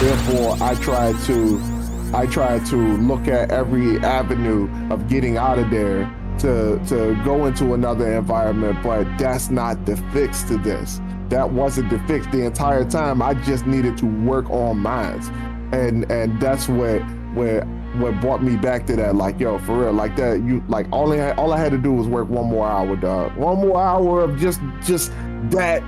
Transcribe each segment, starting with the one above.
Therefore, I try to look at every avenue of getting out of there to go into another environment, but that's not the fix to this. That wasn't the fix the entire time. I just needed to work on mines. And that's what brought me back to that. Like, yo, for real, like that, you like all I had to do was work one more hour, dog. One more hour of just that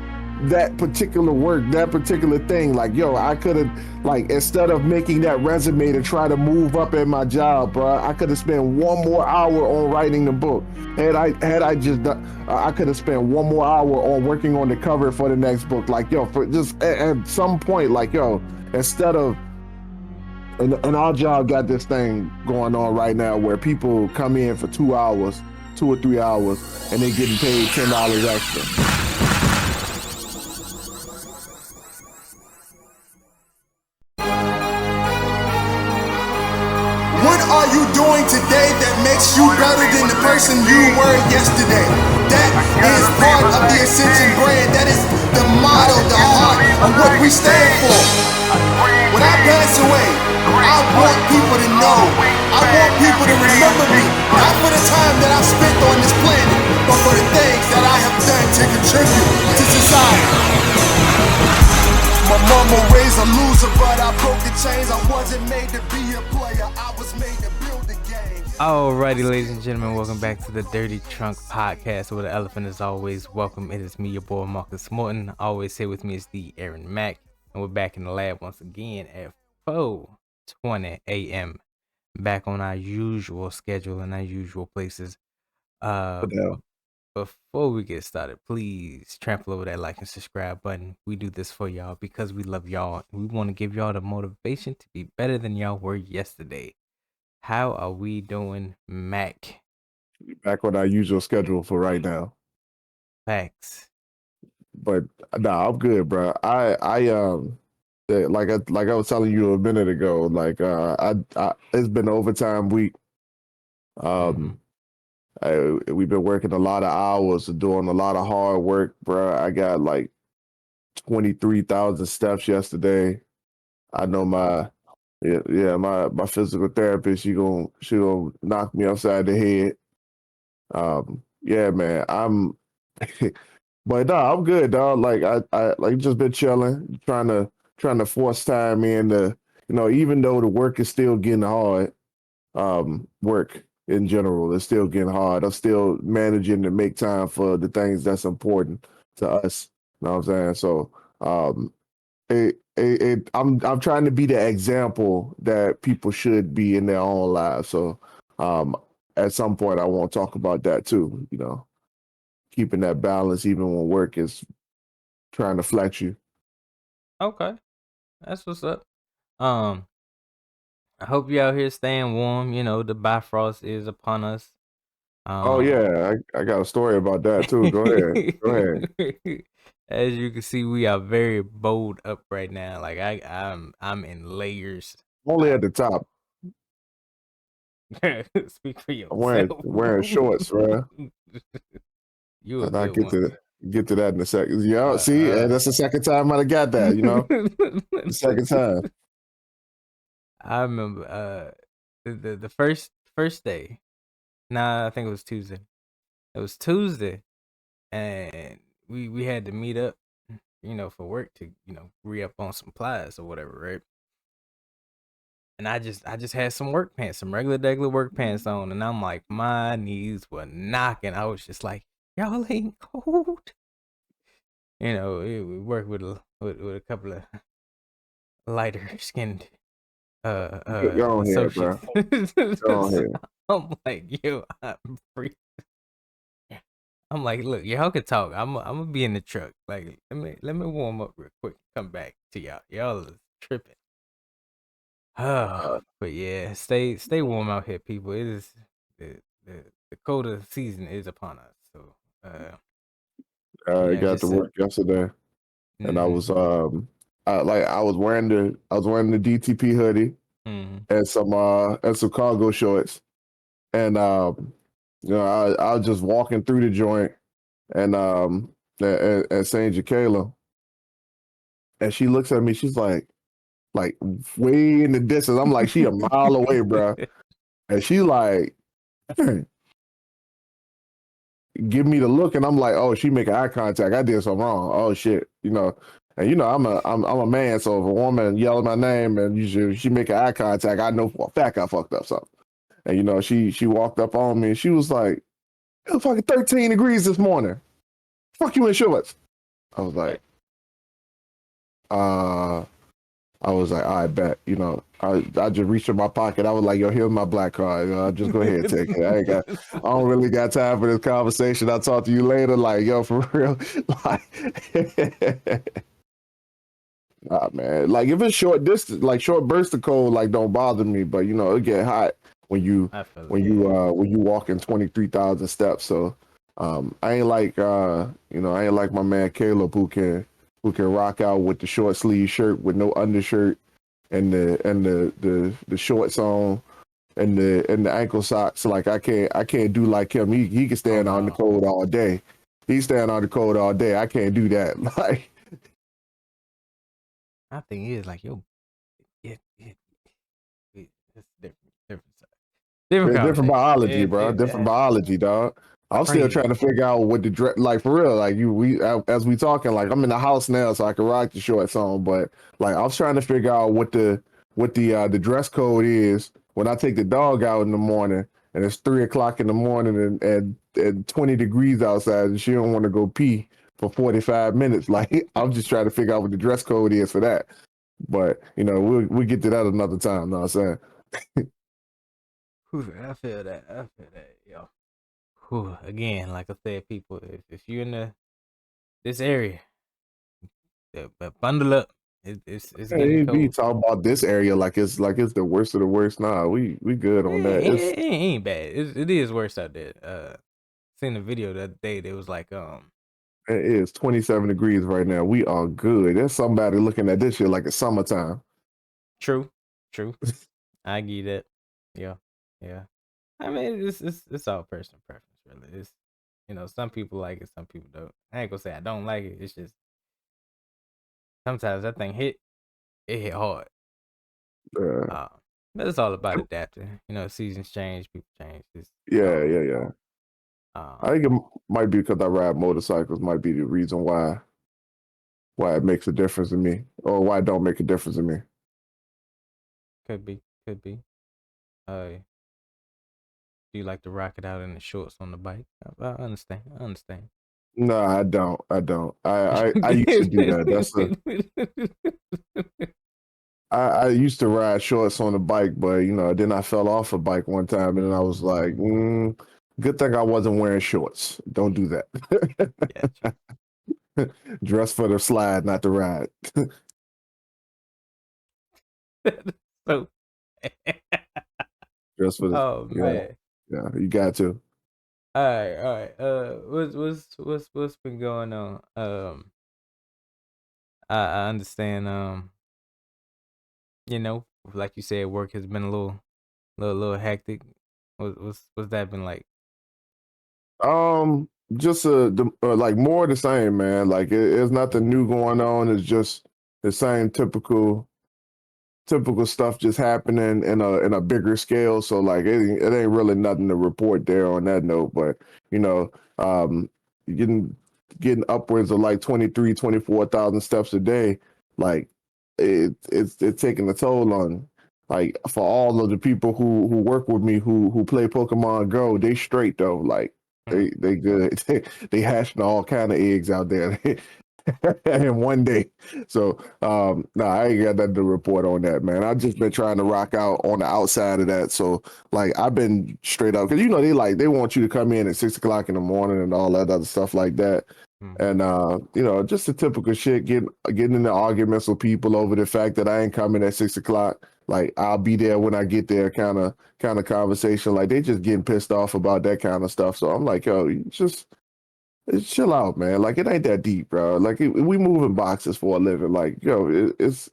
that particular work, that particular thing. Like, yo, I could have, like, instead of making that resume to try to move up in my job, bro, I could have spent one more hour on writing the book. Had I just done, I could have spent one more hour on working on the cover for the next book. Like, yo, for just at some point, like, yo, instead of and our job got this thing going on right now where people come in for 2 hours, 2 or 3 hours, and they getting paid $10 extra. What are you doing today that makes you better than the person you were yesterday? That is part of the Ascension brand. That is the motto, the heart of what we stand for. When I pass away, I want people to know. I want people to remember me. Not for the time that I spent on this planet, but for the things that I have done to contribute to society. My mama raised a loser, but I broke the chains. I wasn't made to be a player, I was made to build a game. Alrighty, ladies and gentlemen, welcome back to the Dirty Trunk Podcast, where the elephant is always welcome. It is me, your boy Marcus Morton. Always here with me is the Aaron Mack, and we're back in the lab once again at 4:20 a.m. Back on our usual schedule and our usual places. Before we get started, please trample over that like and subscribe button. We do this for y'all because we love y'all. We want to give y'all the motivation to be better than y'all were yesterday. How are we doing, Mac? Back on our usual schedule for right now. Facts. But nah, I'm good, bro. Like I was telling you a minute ago, like I it's been overtime week. We've been working a lot of hours, doing a lot of hard work, bro. I got like 23,000 steps yesterday. I know my physical therapist, she gonna knock me upside the head. Yeah, man, but no, I'm good, dog. Like I like just been chilling, trying to force time in to, even though the work is still getting hard, work in general is still getting hard. I'm still managing to make time for the things that's important to us. You know what I'm saying? So I'm trying to be the example that people should be in their own lives. So at some point I won't talk about that too, keeping that balance even when work is trying to flex you. Okay, that's what's up. I hope you out here staying warm. You know, the Bifrost is upon us. Oh yeah, I got a story about that too. Go ahead. Go ahead. As you can see, we are very bold up right now. Like I'm in layers. Only at the top. Speak for I'm yourself. wearing shorts, bro. You a And I good one. get to that in a second. Yeah, see, and that's the second time I got that, the second time. I remember the first day. Nah, I think it was Tuesday. It was Tuesday, and we had to meet up, for work to re up on some plies or whatever, right? And I just had some work pants, some regular work pants on, and I'm like, my knees were knocking. I was just like, y'all ain't cold. We work with a couple of lighter skinned Go on here, bro. associates. Go on here. I'm like, yo, I'm free. I'm like, look, y'all can talk. I'm gonna be in the truck. Like, let me warm up real quick. Come back to y'all. Y'all is tripping. But yeah, stay warm out here, people. It is the colder season is upon us. So I yeah, got to just work yesterday, and I was mm-hmm. I was wearing the DTP hoodie and some cargo shorts, and I was just walking through the joint, and and Saint Jacala, and she looks at me. She's like, like way in the distance. I'm like, she a mile away, bro. And she like give me the look, and I'm like, oh, she making eye contact. I did something wrong. Oh shit, And I'm a man, so if a woman yells my name and she make an eye contact, I know for a fact I fucked up something. And she walked up on me and she was like, it was fucking 13 degrees this morning. Fuck you in shorts. I was like, I bet. I just reached in my pocket. I was like, yo, here's my black card. Just go ahead and take it. I don't really got time for this conversation. I'll talk to you later. Like, yo, for real. Like, nah, man. Like, if it's short distance, like short bursts of cold, like don't bother me. But it get hot when you when you walking 23,000 steps. So I ain't like I ain't like my man Caleb who can rock out with the short sleeve shirt with no undershirt and the shorts on and the ankle socks. Like I can't do like him. He can stand on the cold all day. He's standing on the cold all day. I can't do that. Like I think it is like it's different conversation. biology, bro. Different biology, dog. I'm still trying to figure out what the dress, like for real, like as we talking, like I'm in the house now, so I can rock the shorts on, but like I was trying to figure out what the dress code is when I take the dog out in the morning and it's 3 o'clock in the morning and 20 degrees outside and she don't want to go pee for 45 minutes. Like I'm just trying to figure out what the dress code is for that. But we'll get to that another time. Know what I'm saying? I feel that, yo. Again, like I said, people, if you're in this area, but bundle up. It's getting Hey, be cold. talking about this area like it's the worst of the worst. Nah, we good on that. It ain't bad. It is worse out there. Seen a video the other day. That was like it is 27 degrees right now. We are good. There's somebody looking at this shit like it's summertime. True. I get that. Yeah. I mean, it's all personal preference, really. It's some people like it, some people don't. I ain't gonna say I don't like it. It's just sometimes that thing hit hard. Uh, But it's all about adapting. Seasons change, people change. yeah. I think it might be because I ride motorcycles. Might be the reason why it makes a difference in me, or why it don't make a difference in me. Could be. Do you like to rock it out in the shorts on the bike? I understand. No, I don't. I used to do that. I used to ride shorts on the bike, but then I fell off a bike one time, and then I was like, good thing I wasn't wearing shorts. Don't do that. Gotcha. Dress for the slide, not the ride. So, Dress for the oh man. yeah. You got to. All right. What's been going on? I understand. Like you said, work has been a little hectic. What's that been like? Just like more of the same, man. Like it's nothing new going on. It's just the same typical stuff just happening in a bigger scale. So like it ain't really nothing to report there on that note. But you know, um, getting getting upwards of like 24,000 steps a day, like it's taking a toll on. Like for all of the people who work with me who play Pokemon Go, they straight though. Like they good. They hashing all kind of eggs out there in one day. So no, I ain't got nothing to report on that, man. I've just been trying to rock out on the outside of that. So like I've been straight up because they want you to come in at 6 o'clock in the morning and all that other stuff like that. And just the typical shit, getting into arguments with people over the fact that I ain't coming at 6 o'clock. Like I'll be there when I get there, kind of conversation. Like they just getting pissed off about that kind of stuff. So I'm like, yo, you just chill out, man. Like it ain't that deep, bro. Like we move in boxes for a living. Like it's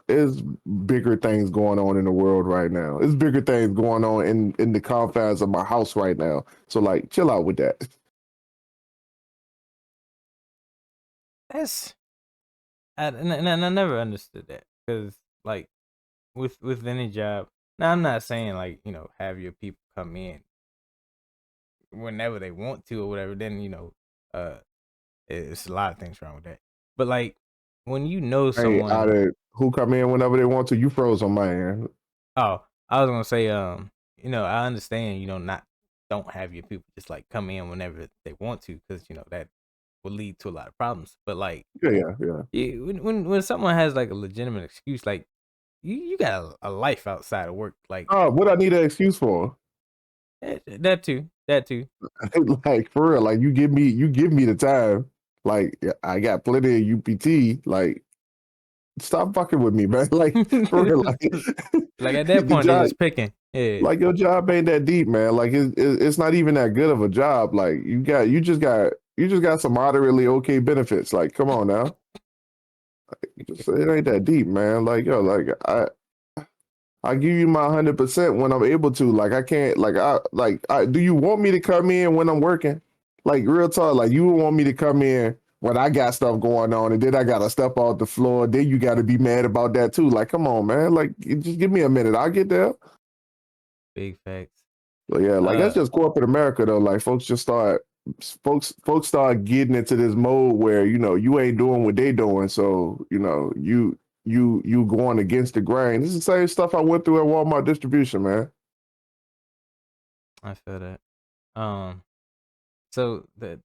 bigger things going on in the world right now. It's bigger things going on in the confines of my house right now. So like, chill out with that. And I never understood that because like with any job. Now I'm not saying like have your people come in whenever they want to or whatever. Then uh, it's a lot of things wrong with that. But like when you know Hey, out someone, of who come in whenever they want to, you froze on my end. oh, I was gonna say, I understand, not don't have your people just like come in whenever they want to, because that will lead to a lot of problems. But like, Yeah. when someone has like a legitimate excuse, like you got a life outside of work, like Oh, what I need an excuse for? that too. Like for real, like you give me the time. Like I got plenty of UPT. Like stop fucking with me, man. Like for real, like Like at that the point, they job, just picking. Yeah, like your job ain't that deep, man. Like it's not even that good of a job. Like you just got some moderately okay benefits. Like come on now, it ain't that deep, man. Like yo, like I give you my 100% when I'm able to. Like I can't. Do you want me to come in when I'm working? Like real talk. Like you want me to come in when I got stuff going on, and then I gotta step off the floor. Then you got to be mad about that too. Like come on, man. Like just give me a minute. I'll get there. big facts. But yeah, like that's Uh, just corporate America though. Like folks start getting into this mode where you ain't doing what they doing, so you going against the grain. This is the same stuff I went through at Walmart distribution, man. I feel that. Um, so the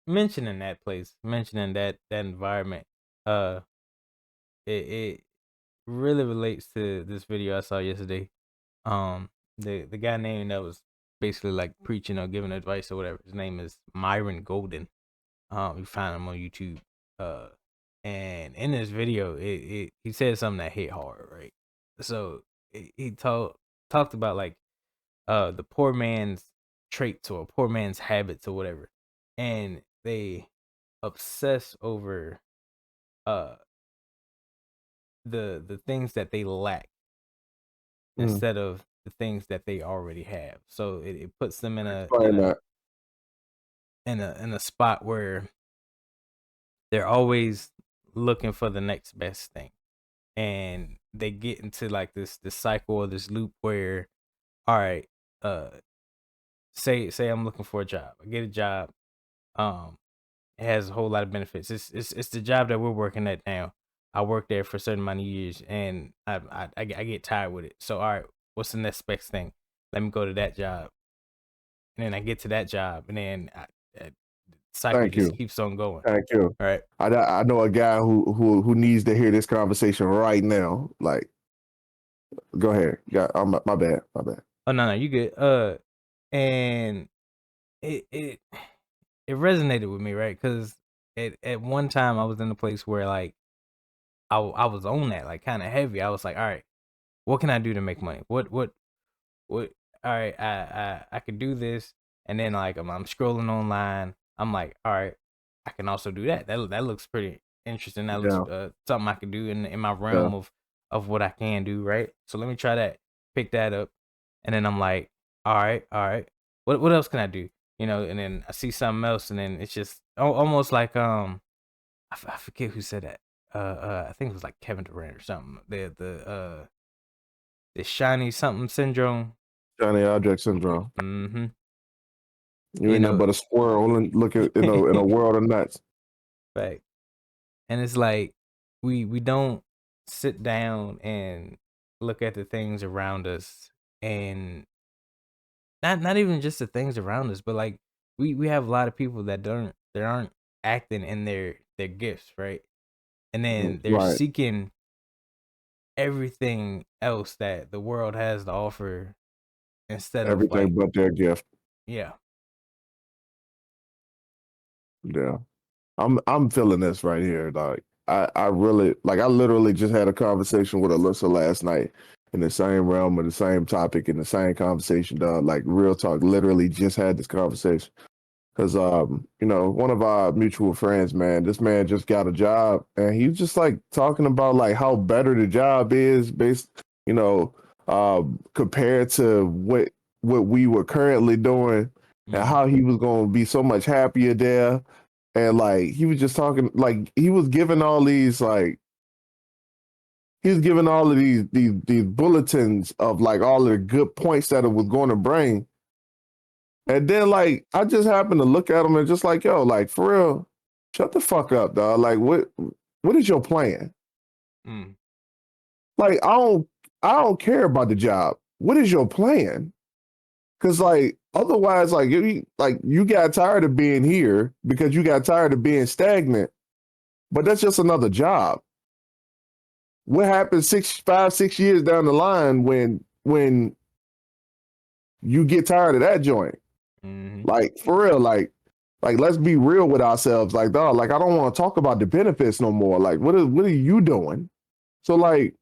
mentioning that place, mentioning that environment, uh, it really relates to this video I saw yesterday. The guy named that was basically like preaching or giving advice or whatever. His name is Myron Golden. You find him on YouTube. Uh, and in this video, he said something that hit hard, right? So he talked about like the poor man's traits or poor man's habits or whatever, and they obsess over uh the things that they lack Mm, instead of the things that they already have. So it puts them in a explain that. in a spot where they're always looking for the next best thing. And they get into like this cycle or this loop where, all right, uh say I'm looking for a job. I get a job. Um it has a whole lot of benefits. It's the job that we're working at now. I worked there for a certain amount of years, and I get tired with it. So all right, what's the next best thing? Let me go to that job, and then I get to that job, and then cycle Thank just you. keeps on going. Thank you. All right. I know a guy who needs to hear this conversation right now. Like, go ahead. Yeah, my bad. My bad. Oh no, you good. And it it resonated with me, right? Because at one time I was in a place where like I was on that like kind of heavy. I was like, all right, what can I do to make money? What? All right, I could do this, and then like I'm scrolling online. I'm like, all right, I can also do that. That looks pretty interesting. That looks Yeah, something I could do in my yeah. realm of what I can do. Right. So let me try that. Pick that up, and then I'm like, all right. What else can I do? And then I see something else, and then it's just almost like I forget who said that. I think it was like Kevin Durant or something. The shiny something syndrome. Johnny Object syndrome. Mm-hmm. You You ain't nothing know, but a squirrel and looking in a world of nuts. fact. And it's like we don't sit down and look at the things around us, and not even just the things around us, but like we have a lot of people that aren't acting in their gifts, right? And then they're Right. seeking everything else that the world has to offer instead of Everything like, but their gift. yeah. Yeah. I'm feeling this right here. Like I really like I literally just had a conversation with Alyssa last night in the same realm of the same topic in the same conversation, dog. Like real talk, literally just had this conversation. Cause one of our mutual friends, man, this man just got a job and he was just like talking about like how better the job is based, you know, compared to what we were currently doing and Mm, how he was gonna be so much happier there. And like he was just talking like he was giving all these like he's giving all of these bulletins of like all of the good points that it was going to bring. And then like I just happened to look at him and just like, yo, like for real, shut the fuck up, dog. Like what is your plan? Mm. Like I don't care about the job. What is your plan? Cause like otherwise, like you got tired of being here because you got tired of being stagnant, but that's just another job. What happens 6 years down the line when you get tired of that joint? Mm-hmm. Like for real, like let's be real with ourselves. Like, dog, like I don't want to talk about the benefits no more. Like, what are you doing? So like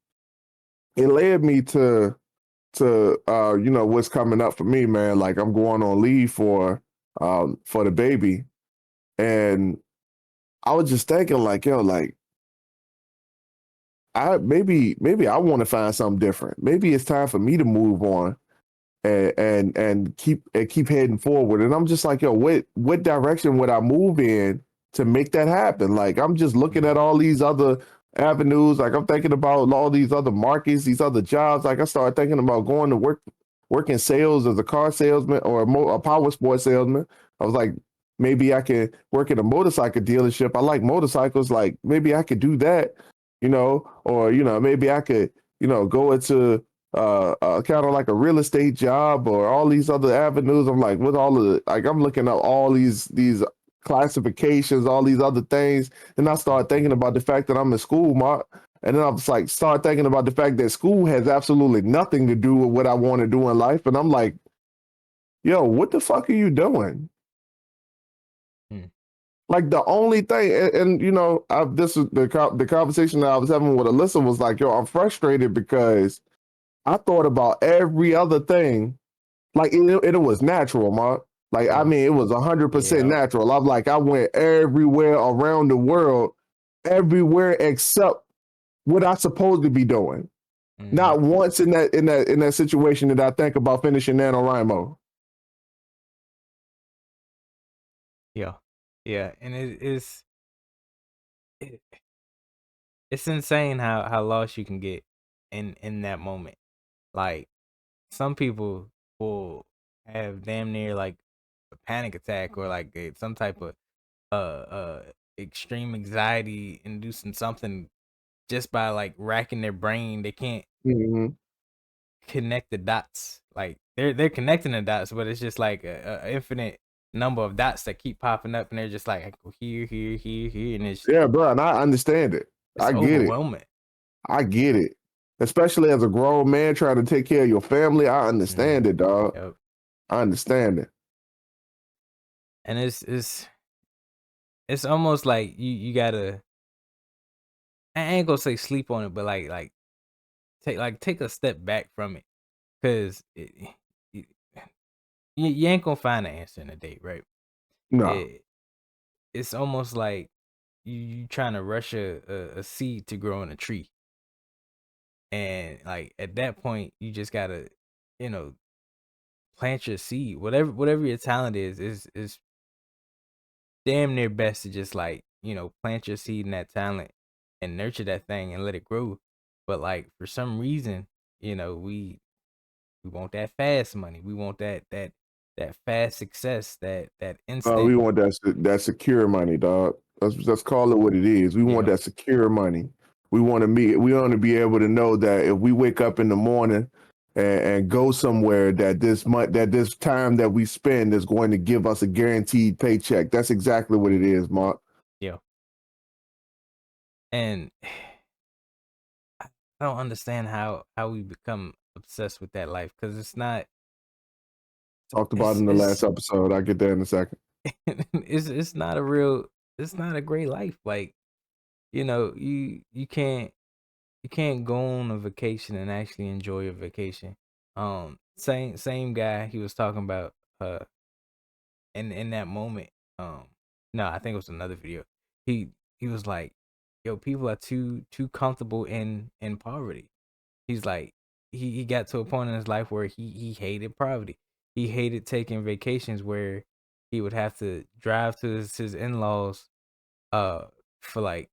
it led me to what's coming up for me, man. Like I'm going on leave for the baby. And I was just thinking, like, yo, like I maybe I want to find something different. Maybe it's time for me to move on and keep heading forward. And I'm just like, yo, what direction would I move in to make that happen? Like I'm just looking at all these other avenues. Like I'm thinking about all these other markets, these other jobs. Like I started thinking about going to work in sales as a car salesman or a power sports salesman. I was like, maybe I can work in a motorcycle dealership. I like motorcycles. Like maybe I could do that, or maybe I could, go into kind of like a real estate job or all these other avenues. I'm like, with all of the, like, I'm looking at all these classifications, all these other things, and I start thinking about the fact that I'm in school, Mark. And then I'm just like, start thinking about the fact that school has absolutely nothing to do with what I want to do in life. And I'm like, yo, what the fuck are you doing? Mm. Like the only thing, and this is the conversation that I was having with Alyssa was like, yo, I'm frustrated because I thought about every other thing. Like it was natural, Mark. Like I Yeah. mean, it was 100% Yeah. natural. I'm like, I went everywhere around the world, everywhere except what I supposed to be doing. Mm-hmm. Not once in that situation did I think about finishing NaNoWriMo. Yeah. Yeah. And it, it's insane how lost you can get in that moment. Like some people will have damn near like a panic attack or like some type of extreme anxiety inducing something just by like racking their brain. They can't Mm-hmm. connect the dots. Like they're connecting the dots, but it's just like a infinite number of dots that keep popping up, and they're just like I go here, here, here, here, and Yeah, bro, and I understand it. it's I get it. overwhelming. I get it. Especially as a grown man trying to take care of your family, I understand it, dog. Yep. I understand it. And it's almost like you gotta. I ain't gonna say sleep on it, but take a step back from it, cause you, you ain't gonna find an answer in a day, right? No. It it's almost like you trying to rush a seed to grow in a tree, and like at that point, you just gotta, you know, plant your seed. Whatever your talent is damn near best to just like plant your seed in that talent and nurture that thing and let it grow. But like for some reason, we want that fast money. We want that fast success, that We instant. want that secure money, dog. Let's call it what it is. We want Yeah, that secure money. We want to be able to know that if we wake up in the morning and go somewhere, that this time that we spend is going to give us a guaranteed paycheck. That's exactly what it is, Mark. yeah. And I don't understand how we become obsessed with that life because it's not. Talked about in the last It's episode. I'll get there in a second. it's not a real. It's not a great life. Like you can't go on a vacation and actually enjoy a vacation. Same guy he was talking about in that moment. No, I think it was another video. He was like, "Yo, people are too comfortable in poverty." He's like, he got to a point in his life where he hated poverty. He hated taking vacations where he would have to drive to his in laws for like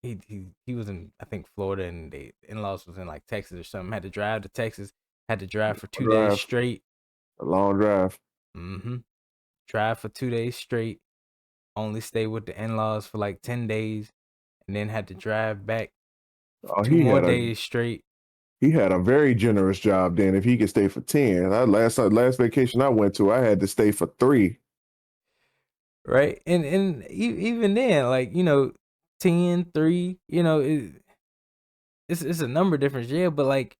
he was in, I think, Florida, and the in-laws was in like Texas or something. Had to drive to Texas. Had to drive for 2 days Drive, straight. a long drive. Mm-hmm. Drive for 2 days straight. Only stay with the in-laws for like 10 days, and then had to drive back for Oh, 2 more days straight. he had a very generous job then. If he could stay for 10, last vacation I went to, I had to stay for 3. Right, and even then, like, 10, 3, it's a number difference, yeah, but like,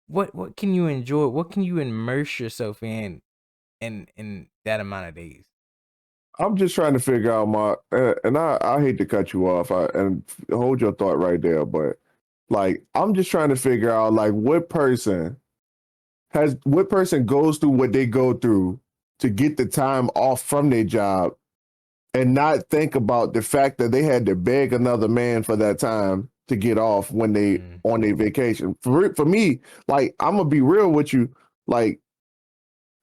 what can you enjoy? What can you immerse yourself in that amount of days? I'm just trying to figure out and I hate to cut you off, and hold your thought right there, but like I'm just trying to figure out like what person goes through what they go through to get the time off from their job and not think about the fact that they had to beg another man for that time to get off when they Mm. on their vacation. For me, like I'm gonna be real with you, like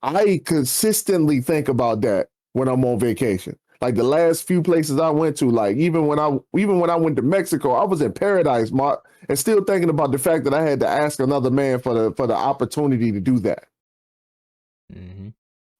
I consistently think about that when I'm on vacation. Like the last few places I went to, like even when I went to Mexico, I was in paradise, Mark, and still thinking about the fact that I had to ask another man for the opportunity to do that. Mm-hmm.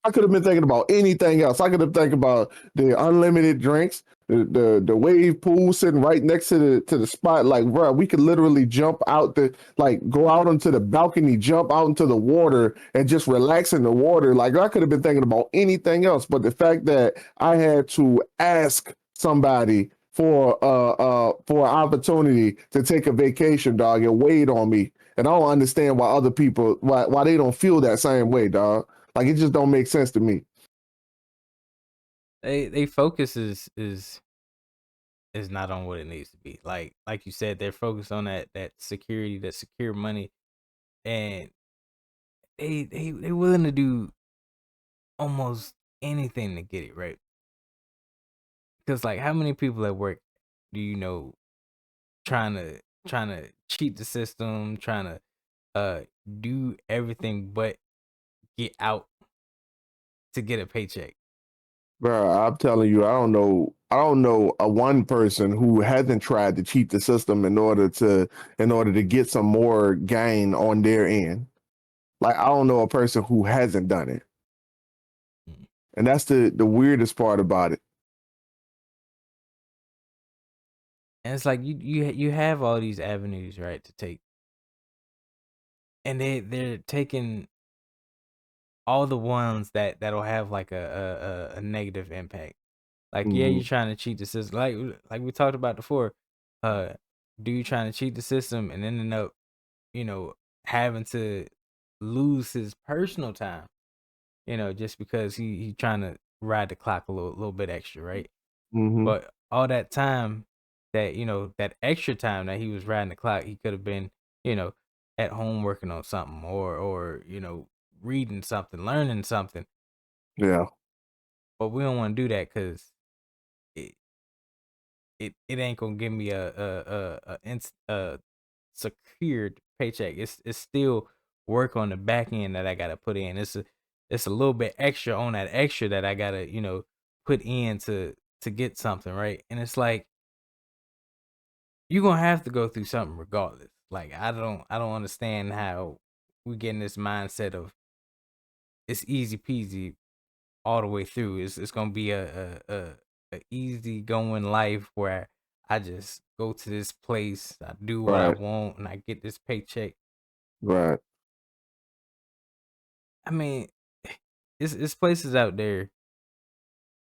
I could have been thinking about anything else. I could have thinking about the unlimited drinks, the wave pool sitting right next to the spot. Like, bro, we could literally jump out go out onto the balcony, jump out into the water, and just relax in the water. Like, I could have been thinking about anything else, but the fact that I had to ask somebody for an opportunity to take a vacation, dog, it weighed on me, and I don't understand why other people why they don't feel that same way, dog. Like it just don't make sense to me. They focus is not on what it needs to be. Like you said, they're focused on that security, that secure money, and they willing to do almost anything to get it, right. Because like, how many people at work do you know trying to cheat the system, trying to do everything but get out to get a paycheck? Bro, I'm telling you, I don't know a one person who hasn't tried to cheat the system in order to get some more gain on their end. Like I don't know a person who hasn't done it. Mm. And that's the weirdest part about it. And it's like, you have all these avenues, right, to take, and they're taking all the ones that'll have like a negative impact. Like, yeah, Hmm. you're trying to cheat the system. Like we talked about before. Uh, do you trying to cheat the system and ending up, you know, having to lose his personal time, just because he trying to ride the clock a little bit extra, right? Hmm. But all that time, that extra time that he was riding the clock, he could have been, you know, at home working on something, or reading something, learning something. Yeah. But we don't want to do that because it, it ain't gonna give me a secured paycheck. It's still work on the back end that I gotta put in. It's a little bit extra on that extra that I gotta, put in to get something, right. And it's like, you're gonna have to go through something regardless. Like, I don't understand how we get in this mindset of it's easy peasy all the way through. It's gonna be a easy going life where I just go to this place, I do what I Right. want, and I get this paycheck. Right. I mean, it's places out there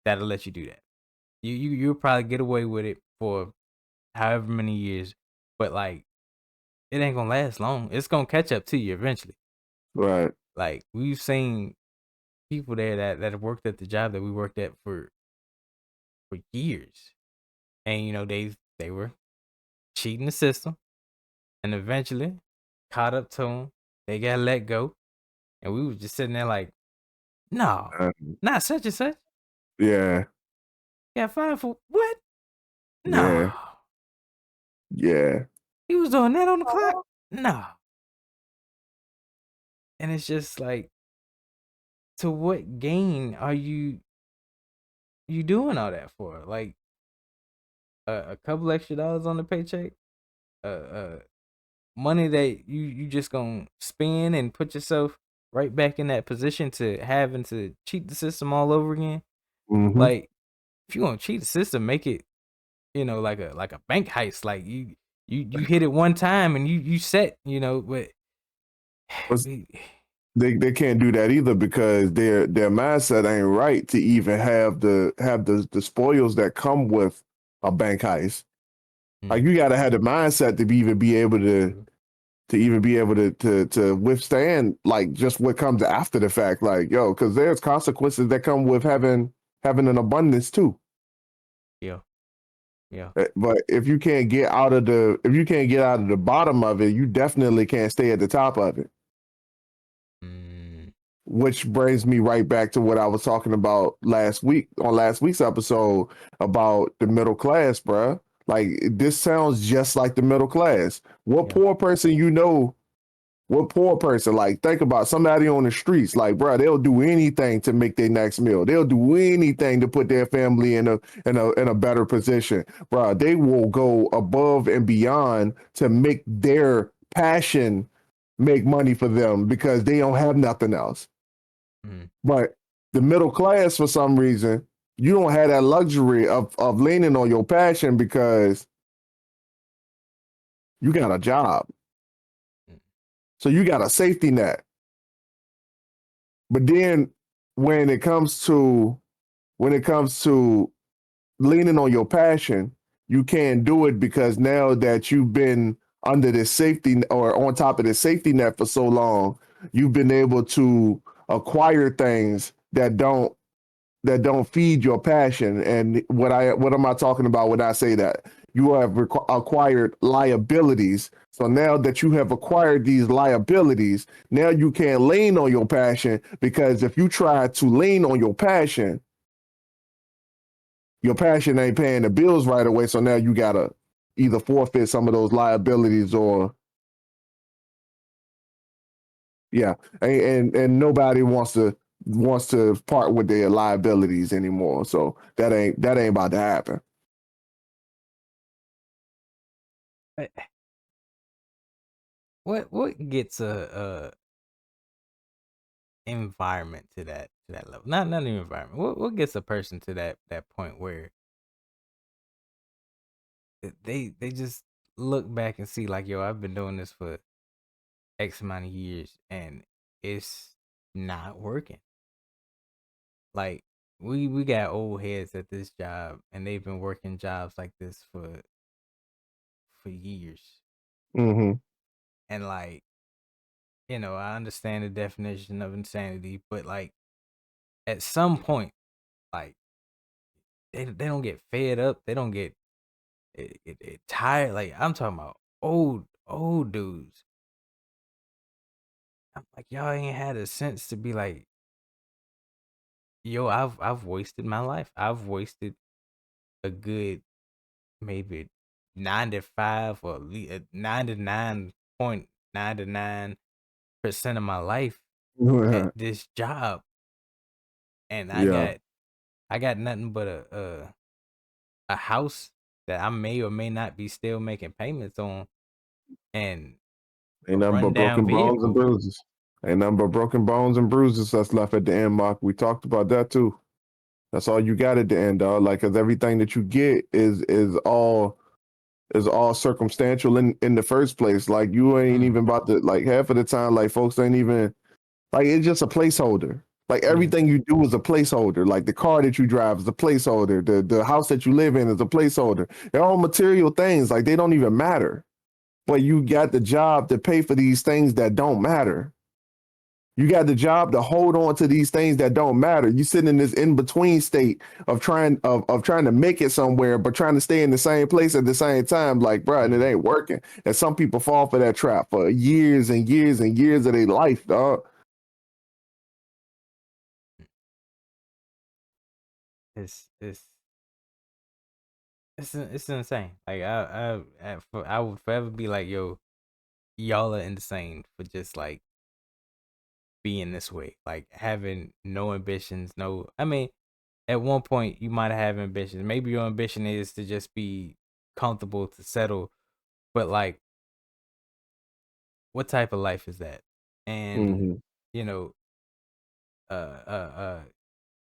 that'll let you do that. You'll probably get away with it for however many years, but like, it ain't gonna last long. It's gonna catch up to you eventually. Right. Like, we've seen people there that have worked at the job that we worked at for years, and they were cheating the system, and eventually caught up to them. They got let go, and we was just sitting there like, no, Uh, not such and such. yeah. Got fired for what? No, Yeah. Yeah. he was doing that on the clock. No, and it's just like, to what gain are you doing all that for? Like, a couple extra dollars on the paycheck, money that you just gonna spend and put yourself right back in that position to having to cheat the system all over again. Mm-hmm. Like if you want to cheat the system, make it, like a bank heist. Like you hit it one time and you set, but we- They can't do that either because their mindset ain't right to even have the spoils that come with a bank heist. Like you gotta have the mindset to even be able to withstand like just what comes after the fact. Like, yo, because there's consequences that come with having an abundance too. yeah, yeah. But if you can't get out of the bottom of it, you definitely can't stay at the top of it. Mm, Which brings me right back to what I was talking about last week on last week's episode about the middle class, bruh. Like this sounds just like the middle class. What yeah. poor person you know? What poor person? Like think about somebody on the streets. Like, bruh, they'll do anything to make their next meal. They'll do anything to put their family in a better position, bruh. They will go above and beyond to make their passion make money for them because they don't have nothing else. Mm, But the middle class, for some reason, you don't have that luxury of leaning on your passion because you got a job. mm, So you got a safety net. But then when it comes to when it comes to leaning on your passion, you can't do it because now that you've been under this safety or on top of this safety net for so long, you've been able to acquire things that don't feed your passion. And what am I talking about when I say that? You have acquired liabilities. So now that you have acquired these liabilities, now you can't lean on your passion because if you try to lean on your passion ain't paying the bills right away. So now you gotta either forfeit some of those liabilities or yeah, and nobody wants to part with their liabilities anymore. So that ain't about to happen. eh, what gets a environment to that level? Not an environment. What gets a person to that point where they just look back and see like, yo, I've been doing this for X amount of years and it's not working. Like we got old heads at this job and they've been working jobs like this for years. Mm-hmm. And like, I understand the definition of insanity, but like at some point, like they don't get fed up, they don't get tired. Like I'm talking about old dudes. I'm like, y'all ain't had a sense to be like, yo, I've wasted my life. I've wasted a good maybe 95 or 99.99% of my life at this job, and I Yeah, got I got nothing but a house that I may or may not be still making payments on, and a ain't nothing but rundown broken bones and vehicle. bruises. Ain't nothing but broken bones and bruises that's left at the end, Mark. We talked about that too. That's all you got at the end, dog. Like, cause everything that you get is all circumstantial in the first place. Like, you ain't Mm, even about to like half of the time. Like, folks ain't even like it's just a placeholder. Like yeah. everything you do is a placeholder. Like the car that you drive is a placeholder. The house that you live in is a placeholder. They're all material things. Like they don't even matter. But you got the job to pay for these things that don't matter. You got the job to hold on to these things that don't matter. You sit in this in between state of trying to make it somewhere, but trying to stay in the same place at the same time. Like, bro, and it Mm. ain't working. And some people fall for that trap for years and years and years of their life, dog. It's it's insane. Like I would forever be like, yo, y'all are insane for just like being this way, like having no ambitions, no. I mean, at one point you might have ambitions. Maybe your ambition is to just be comfortable, to settle, but like, what type of life is that? And Mm-hmm. you know, uh, uh, uh,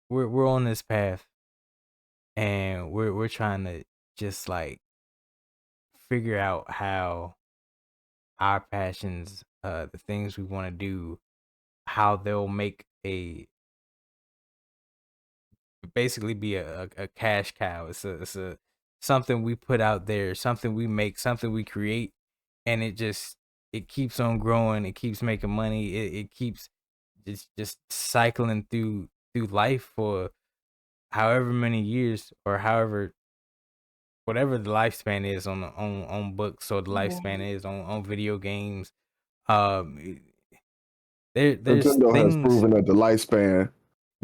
we're on this path, and we're trying to just like figure out how our passions, the things we want to do, how they'll make a basically be a cash cow. It's a something we put out there, something we make, something we create, and it keeps on growing. It keeps making money. It keeps just cycling through life for however many years, or however whatever the lifespan is on books, or the lifespan is on video games. Um, there's Nintendo has things. proven that the lifespan.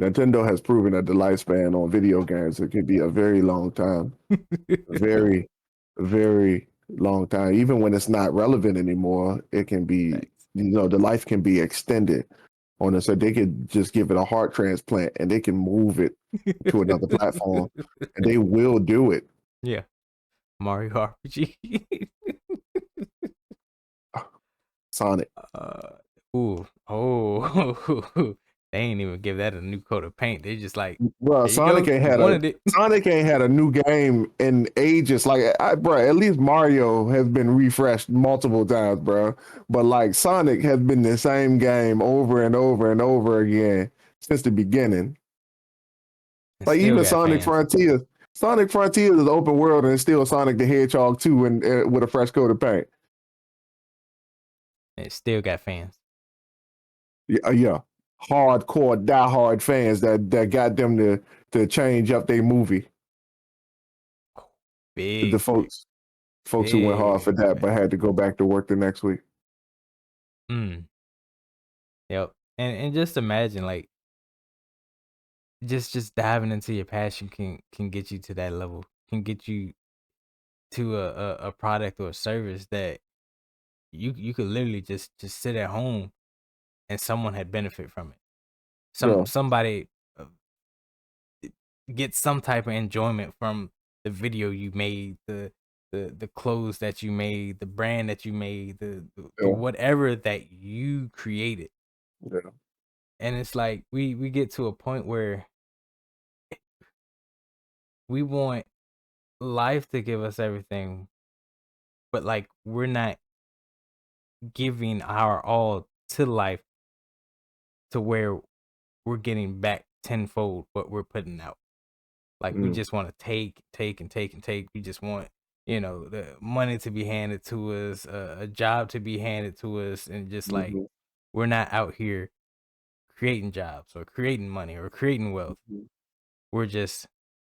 Nintendo has proven that the lifespan on video games, it could be a very long time, a very, very long time. Even when it's not relevant anymore, it can be. Facts. The life can be extended on it. So they could just give it a heart transplant and they can move it to another platform, and they will do it. Yeah, Mario RPG. Sonic. uh, ooh, oh, they ain't even give that a new coat of paint. They just like, Well, here you go. You wanted it. Sonic ain't had a new game in ages. Like, bro, at least Mario has been refreshed multiple times, bro. But like Sonic has been the same game over and over and over again since the beginning. And Like still even got Sonic fans. Frontiers. Sonic Frontiers is open world and it's still Sonic the Hedgehog 2 and with a fresh coat of paint. And it still got fans. Yeah. Hardcore, diehard fans that got them to change up their movie. The Big, folks who went hard for big that, but fan. had to go back to work the next week. Mm, yep. And just imagine, like, just diving into your passion can get you to that level. Can get you to a product or a service that you could literally just sit at home, and someone had benefit from it. Yeah, Somebody uh, get some type of enjoyment from the video you made, the clothes that you made, the brand that you made, the yeah, whatever that you created. yeah. And it's like we get to a point where we want life to give us everything, but like we're not giving our all to life to where we're getting back tenfold what we're putting out. Like we Mm, just want to take and take and take. We just want, the money to be handed to us, a job to be handed to us, and just like mhm, we're not out here creating jobs or creating money or creating wealth. mhm, We're just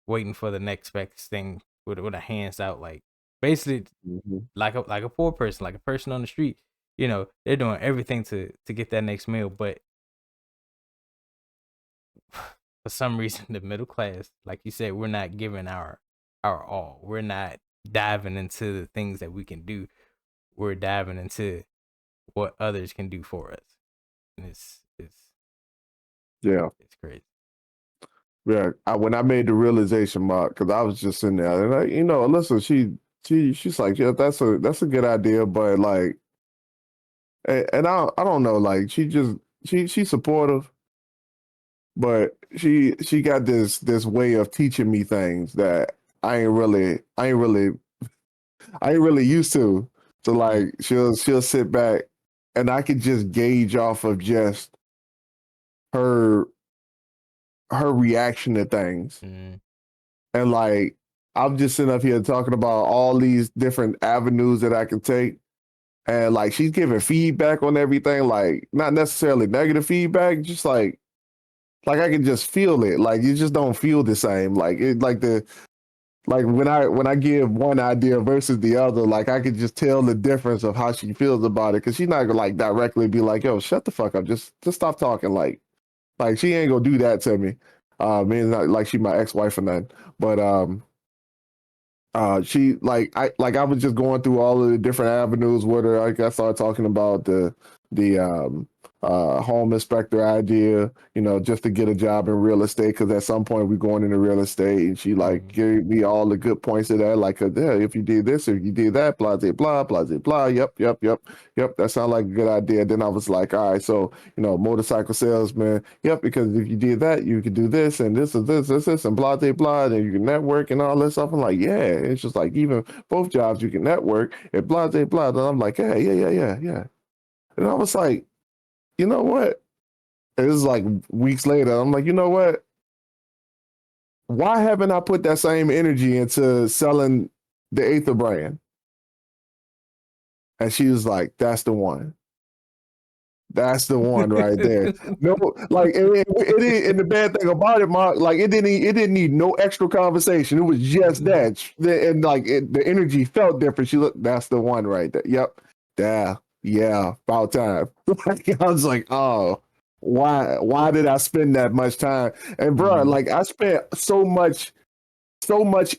waiting for the next best thing with our hands out, like basically mhm, like a poor person, like a person on the street. They're doing everything to get that next meal, but for some reason the middle class, like you said, we're not giving our all. We're not diving into the things that we can do. We're diving into what others can do for us. And yeah, it's crazy. yeah. When I made the realization, Mark, because I was just sitting there, and Alyssa, she's like, yeah, that's a good idea, but like, and I don't know, like, she's supportive, but she got this way of teaching me things that I ain't really used to. So Mm, like she'll sit back and I could just gauge off of just her her reaction to things. mm, And like I'm just sitting up here talking about all these different avenues that I can take. And like she's giving feedback on everything, like not necessarily negative feedback, just like I can just feel it. Like you just don't feel the same. Like when I give one idea versus the other, like I could just tell the difference of how she feels about it. Because she's not gonna like directly be like, "Yo, shut the fuck up, just stop talking." Like she ain't gonna do that to me. Mean not like she my ex wife or nothing, but she I was just going through all of the different avenues with her. Like I started talking about the home inspector idea, just to get a job in real estate. Because at some point we're going into real estate, and she like gave me all the good points of that. Like, yeah, if you did this, if you did that, blah blah blah blah blah. Yep, yep, yep, yep. That sounds like a good idea. Then I was like, all right, so motorcycle salesman. Yep, because if you did that, you could do this and this, and blah blah, and you can network and all this stuff. I'm like, yeah. It's just like even both jobs you can network and blah blah. Then I'm like, yeah, yeah, yeah, yeah, yeah. And I was like, you know what? And this is like weeks later. I'm like, you know what? Why haven't I put that same energy into selling the Aether brand? And she was like, that's the one. That's the one right there. No, like and the bad thing about it, Mark, like it didn't need no extra conversation. It was just that, and like the energy felt different. She looked, that's the one right there. Yep, yeah, about time. Like, I was like, oh, why did I spend that much time? And bro, like I spent so much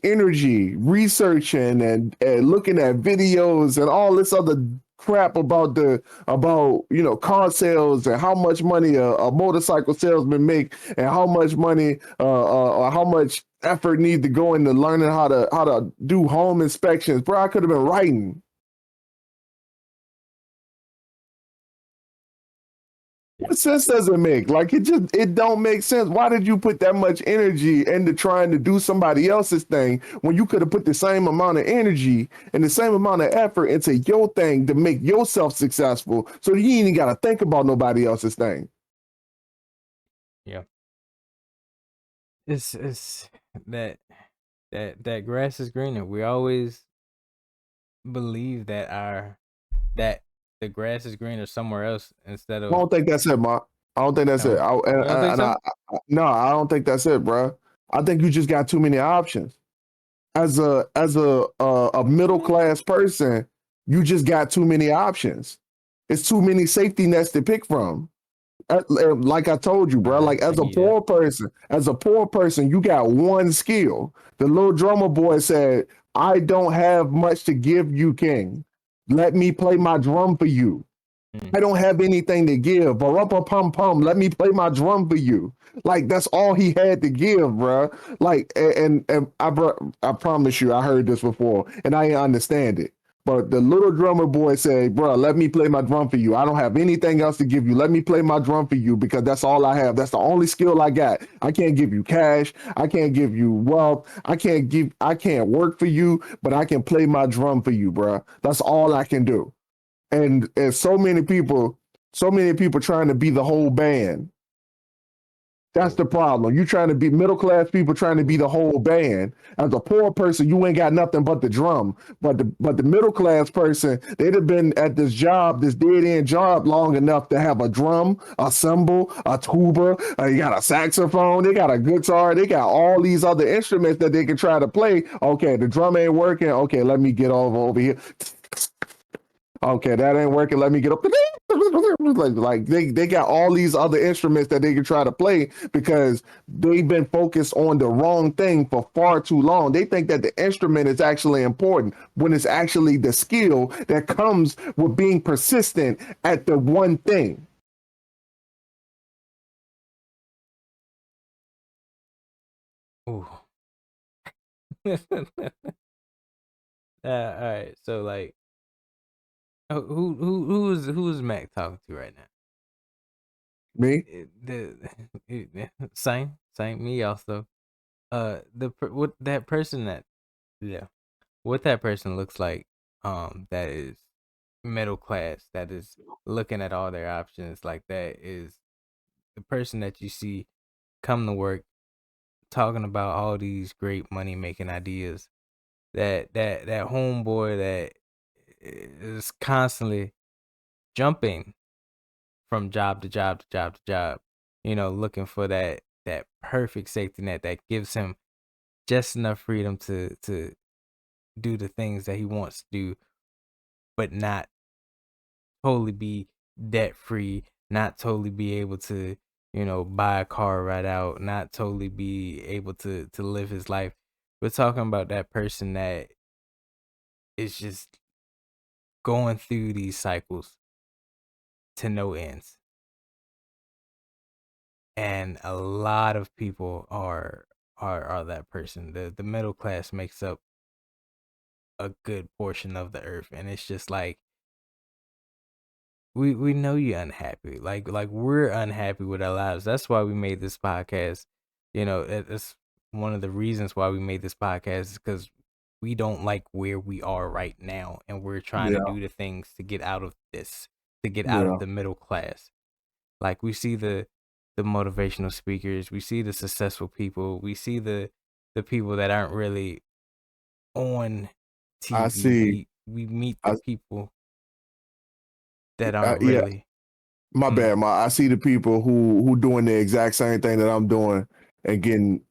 energy researching and looking at videos and all this other crap about car sales and how much money a motorcycle salesman make and how much money or how much effort need to go into learning how to do home inspections. Bro, I could have been writing. What sense does it make? Like it don't make sense. Why did you put that much energy into trying to do somebody else's thing when you could have put the same amount of energy and the same amount of effort into your thing to make yourself successful so you ain't even gotta think about nobody else's thing? Yeah. It's that that grass is greener. We always believe that the grass is greener somewhere else instead I of don't think that's it, Mark. I don't think that's it. no. You don't think so? No, I don't think that's it, bro. I think you just got too many options. As a middle class person, you just got too many options. It's too many safety nets to pick from. Like I told you, bro. Like I give you that. as a poor person, you got one skill. The little drummer boy said, "I don't have much to give you, King. Let me play my drum for you. I don't have anything to give. But pum pum, let me play my drum for you." Like that's all he had to give, bro. Like and I promise you, I heard this before, and I understand it. But the little drummer boy said, "Bro, let me play my drum for you. I don't have anything else to give you. Let me play my drum for you because that's all I have. That's the only skill I got. I can't give you cash. I can't give you wealth. I can't work for you, but I can play my drum for you, bro. That's all I can do." And so many people trying to be the whole band. That's the problem. You trying to be middle class people trying to be the whole band. As a poor person, you ain't got nothing but the drum. But the middle class person, they'd have been at this job, this dead end job, long enough to have a drum, a cymbal, a tuba. You got a saxophone. They got a guitar. They got all these other instruments that they can try to play. Okay, the drum ain't working. Okay, let me get over here. Okay, that ain't working. Let me get up. Like they got all these other instruments that they can try to play because they've been focused on the wrong thing for far too long. They think that the instrument is actually important when it's actually the skill that comes with being persistent at the one thing. Ooh. All right. So like, who's Mac talking to right now? Me? Same me also. What that person that yeah, what that person looks like, that is middle class, that is looking at all their options, like that is the person that you see come to work talking about all these great money making ideas. That homeboy that is constantly jumping from job to job to job to job, looking for that perfect safety net that gives him just enough freedom to do the things that he wants to do, but not totally be debt free, not totally be able to, buy a car right out, not totally be able to live his life. We're talking about that person that is just going through these cycles to no ends. and a lot of people are that person. The middle class makes up a good portion of the earth, and it's just like we know you're unhappy. Like we're unhappy with our lives. That's why we made this podcast. You know, it's one of the reasons why we made this podcast is because we don't like where we are right now, and we're trying to Yeah, do the things to get out of this, to get out of yeah. the middle class. Like we see the motivational speakers, we see the successful people, we see the people that aren't really on I TV. see. We meet the I, people that aren't yeah. really. My Mm, bad. I see the people who doing the exact same thing that I'm doing and getting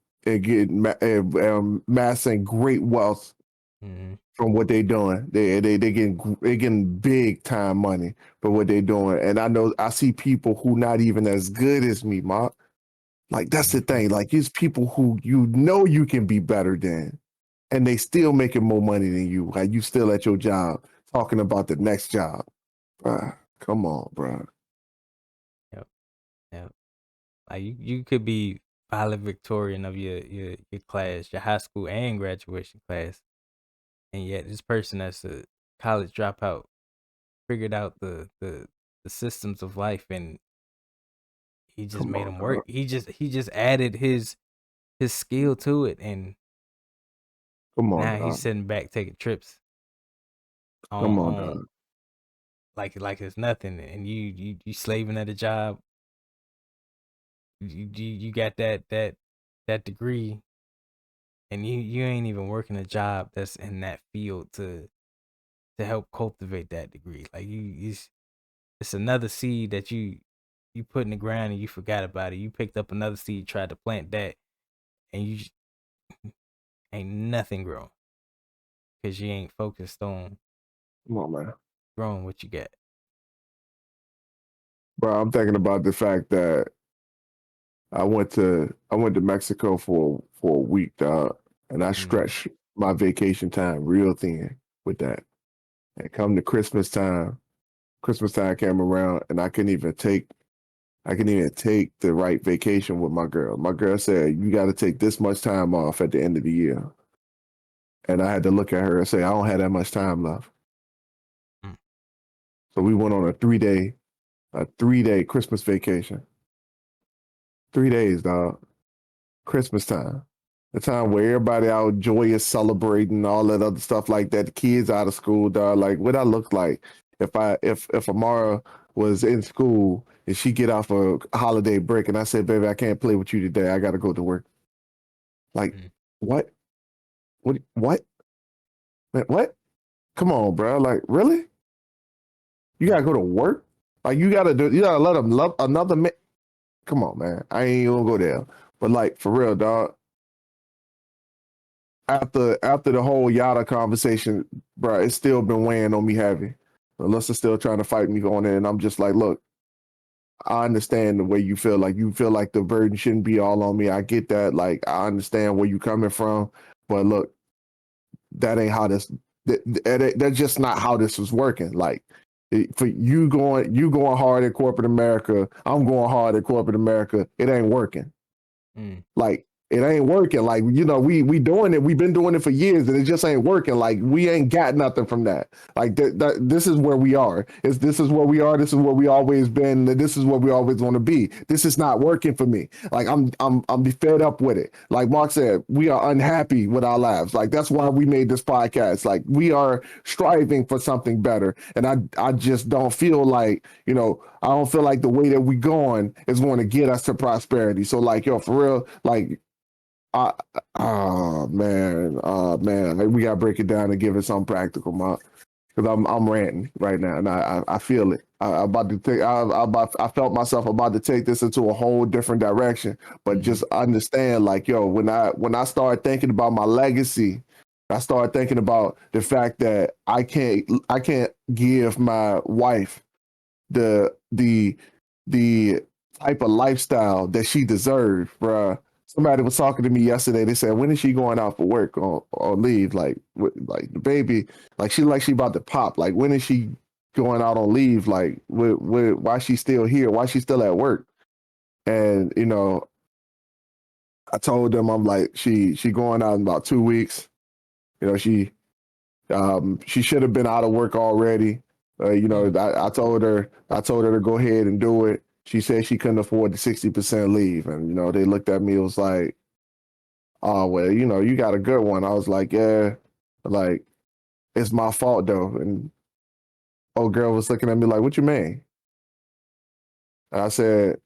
massing great wealth mm, from what they're doing. They getting big time money for what they're doing. And I know I see people who not even as good as me, Mark. Like that's the mhm. thing. Like it's people who you know you can be better than, and they still making more money than you. Like you still at your job talking about the next job. Bruh, come on, bro. Yep, yep. Like you could be valedictorian of your class, your high school and graduation class, and yet this person that's a college dropout figured out the systems of life, and he just Come made on, him work. dog. He just added his skill to it, and Come on, now he's dog. sitting back taking trips Come on, on dog. like it's nothing, and you slaving at a job. You got that degree, and you ain't even working a job that's in that field to help cultivate that degree. Like it's another seed that you put in the ground and you forgot about it. You picked up another seed, tried to plant that, and ain't nothing growing because you ain't focused on Come on, man. growing what you got. Bro, I'm thinking about the fact that I went to Mexico for a week, dog, and I Mm, stretched my vacation time real thin with that. And come to Christmas time came around, and I couldn't even take the right vacation with my girl. My girl said, "You got to take this much time off at the end of the year," and I had to look at her and say, "I don't have that much time left." mm, So we went on a 3-day Christmas vacation. 3 days, dog. Christmas time. The time where everybody out joyous, celebrating, all that other stuff like that. The kids out of school, dog. Like what I look like if Amara was in school and she get off a holiday break and I said, baby, I can't play with you today. I gotta go to work. Like, mm, what? What? Man, what? Come on, bro. Like, really? You mm, gotta go to work? Like you gotta let them love another man. Come on, man. I ain't gonna go there. But like for real, dog. After the whole Yada conversation, bro, it's still been weighing on me heavy. Alyssa's still trying to fight me on it, and I'm just like, look, I understand the way you feel. Like you feel like the burden shouldn't be all on me. I get that. Like I understand where you coming from, but look, that ain't how this. That's just not how this was working. Like for you going hard in corporate America, I'm going hard in corporate America. It ain't working. mm, Like it ain't working. Like we doing it. We've been doing it for years, and it just ain't working. Like we ain't got nothing from that. Like this is where we are. This is where we are. This is where we always been. This is where we always want to be. This is not working for me. Like I'm fed up with it. Like Mark said, we are unhappy with our lives. Like that's why we made this podcast. Like we are striving for something better, and I just don't feel like I don't feel like the way that we going is going to get us to prosperity. So like yo, for real, like I, man, like, we gotta break it down and give it some practical, Mark. Because I'm ranting right now, and I feel it. I'm about to take. I felt myself about to take this into a whole different direction. But just mhm, understand, like yo, when I start thinking about my legacy, I start thinking about the fact that I can't give my wife the type of lifestyle that she deserved, bruh. Somebody was talking to me yesterday. They said, "When is she going out for work or leave? Like the baby, like she about to pop. Like when is she going out on leave? Like why she still here? Why she still at work?" And I told them, I'm like, she going out in about 2 weeks. She should have been out of work already. I told her to go ahead and do it. She said she couldn't afford the 60% leave, and they looked at me. It was like, oh well, you got a good one. I was like, yeah, like it's my fault though. And old girl was looking at me like, what you mean? And I said,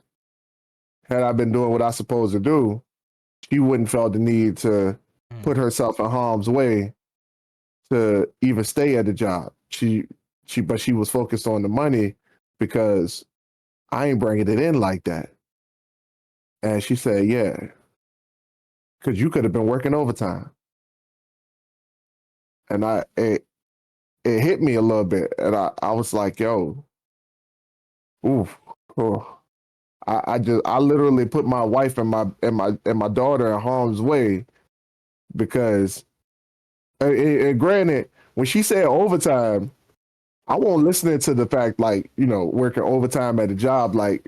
had I been doing what I supposed to do, she wouldn't felt the need to put herself in harm's way to even stay at the job. But she was focused on the money because I ain't bringing it in like that. And she said, yeah, because you could have been working overtime. And it hit me a little bit. And I was like, yo, oof. Oh. I literally put my wife and my daughter in harm's way because granted, when she said overtime, I won't listen to the fact like, working overtime at a job, I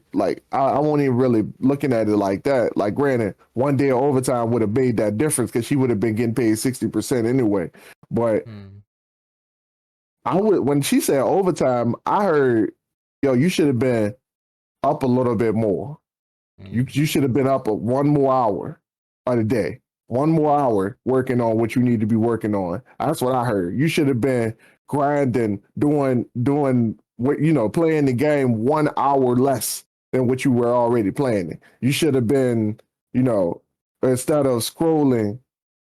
won't even really looking at it like that. Like granted, one day of overtime would have made that difference because she would have been getting paid 60% anyway. But when she said overtime, I heard, yo, you should have been up a little bit more. You should have been up one more hour of the day, one more hour working on what you need to be working on. That's what I heard. You should have been grinding, doing what playing the game 1 hour less than what you were already playing. You should have been, instead of scrolling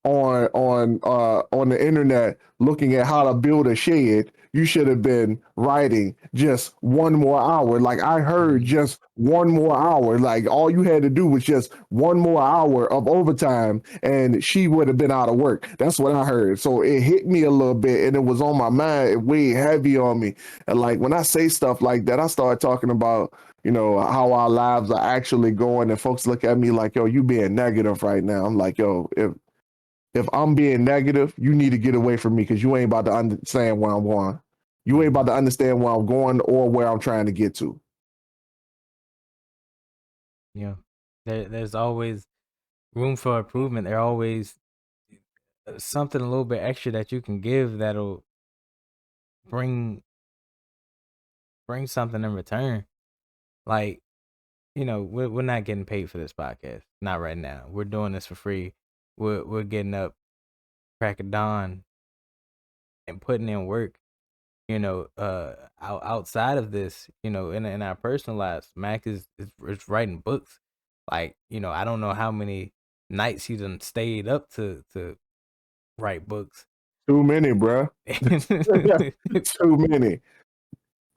on the internet looking at how to build a shed, you should have been writing just one more hour. Like I heard just one more hour. Like all you had to do was just one more hour of overtime and she would have been out of work. That's what I heard. So it hit me a little bit and it was on my mind. It weighed heavy on me. And like when I say stuff like that, I start talking about how our lives are actually going, and folks look at me like, yo, you being negative right now. I'm like, yo, if I'm being negative, you need to get away from me because you ain't about to understand where I'm going. You ain't about to understand where I'm going or where I'm trying to get to. Yeah. There's always room for improvement. There's always something a little bit extra that you can give that'll bring something in return. Like, we're not getting paid for this podcast. Not right now. We're doing this for free. We're getting up crack of dawn and putting in work. Outside of this, in our personal lives, Mac is writing books. Like, I don't know how many nights he done stayed up to write books. Too many, bruh. Too many.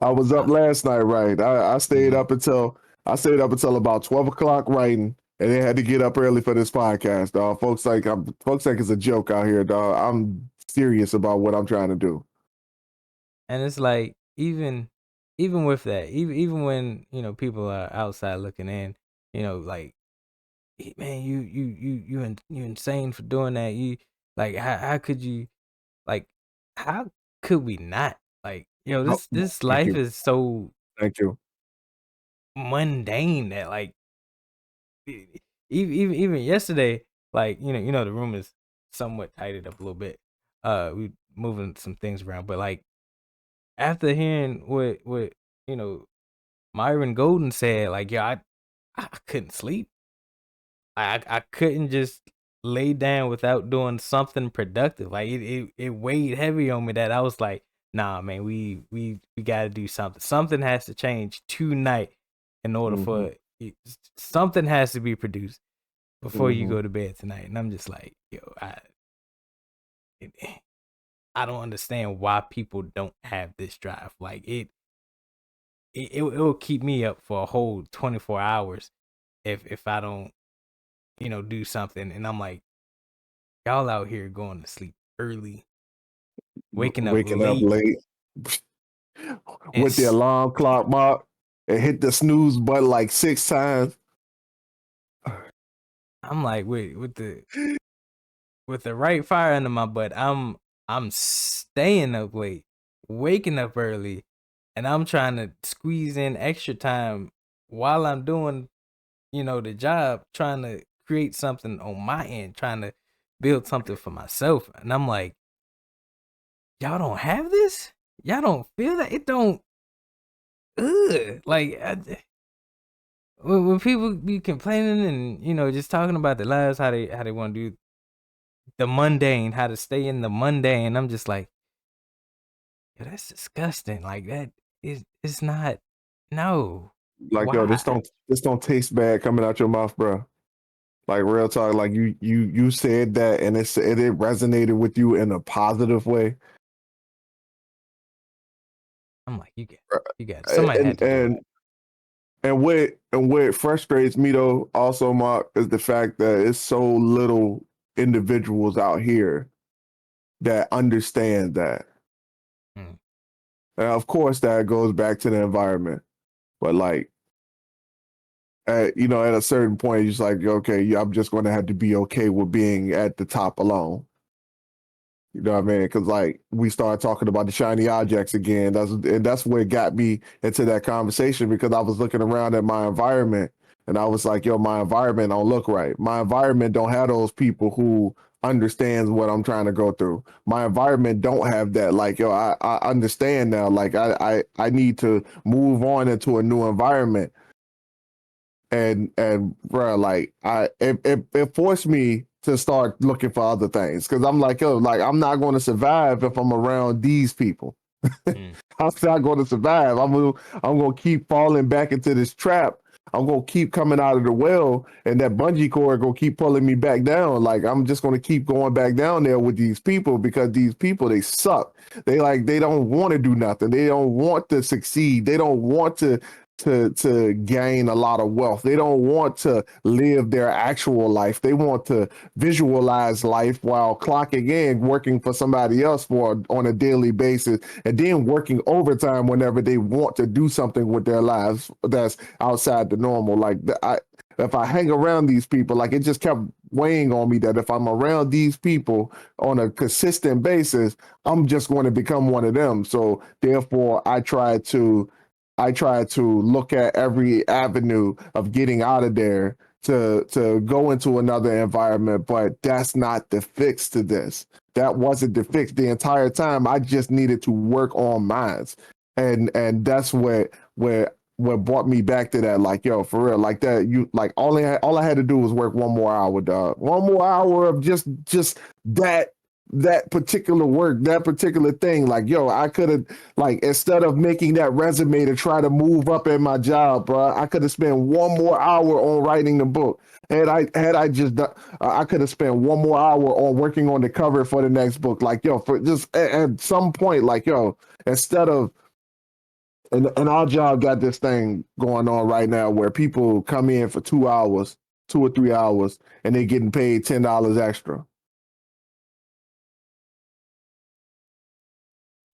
I was up last night, right? I stayed up until about 12 o'clock writing, and then had to get up early for this podcast, dog. Folks think it's a joke out here, dog. I'm serious about what I'm trying to do. And it's like even with that, even when people are outside looking in, like, man, you insane for doing that. You like how could you like how could we not like this Thank life you. is so Thank you. mundane that like even yesterday, like the room is somewhat tidied up a little bit. We moving some things around, but like after hearing what Myron Golden said, like, yeah, I couldn't sleep. I couldn't just lay down without doing something productive. Like it weighed heavy on me that I was like, nah, man, we got to do something. Something has to change tonight in order for something has to be produced before you go to bed tonight. And I'm just like, yo, I don't understand why people don't have this drive. Like it will keep me up for a whole 24 hours if I don't, do something. And I'm like, y'all out here going to sleep early, waking up Waking up late, late and with the alarm clock mark and hit the snooze button like 6 times. I'm like, wait, with the right fire under my butt, I'm staying up late, waking up early, and I'm trying to squeeze in extra time while I'm doing the job, trying to create something on my end, trying to build something for myself. And I'm like, y'all don't have this? Y'all don't feel that? It don't, like, when people be complaining and, just talking about their lives, how they want to do the mundane, how to stay in the mundane, I'm just like, yo, that's disgusting. Like, that it's not, no. Like, yo, Why? this don't taste bad coming out your mouth, bro. Like real talk, like you said that, and it resonated with you in a positive way. I'm like, you got it. Somebody had And to do it. what frustrates me though, also, Mark, is the fact that it's so little individuals out here that understand that. Mm. And of course, that goes back to the environment, but like, at a certain point, you're just like, okay, yeah, I'm just going to have to be okay with being at the top alone. You know what I mean? Because like we started talking about the shiny objects again. That's what got me into that conversation, because I was looking around at my environment and I was like, yo, my environment don't look right. My environment don't have those people who understands what I'm trying to go through. My environment don't have that. Like, yo, I understand now. Like I need to move on into a new environment. And bro, like it forced me to start looking for other things, because I'm like, yo, like I'm not going to survive if I'm around these people. Mm. I'm not going to survive. I'm gonna keep falling back into this trap. I'm gonna keep coming out of the well, and that bungee cord gonna keep pulling me back down. Like I'm just gonna keep going back down there with these people, because these people, they suck. They don't want to do nothing. They don't want to succeed. They don't want to gain a lot of wealth. They don't want to live their actual life. They want to visualize life while clocking in, working for somebody else on a daily basis, and then working overtime whenever they want to do something with their lives that's outside the normal. Like if I hang around these people, like it just kept weighing on me that if I'm around these people on a consistent basis, I'm just going to become one of them. So therefore, I try to look at every avenue of getting out of there to go into another environment, but that's not the fix to this. That wasn't the fix the entire time. I just needed to work on mines, and that's what brought me back to that. Like, yo, for real, like that. You like all I had to do was work one more hour, dog. One more hour of just that particular work, that particular thing. Like, yo, I could have, like, instead of making that resume to try to move up in my job, bro, I could have spent one more hour on writing the book. Had I just done, I could have spent one more hour on working on the cover for the next book. Like, yo, for just at some point, like, yo, instead of, and our job got this thing going on right now where people come in for 2 hours, 2 or 3 hours, and they're getting paid $10 extra.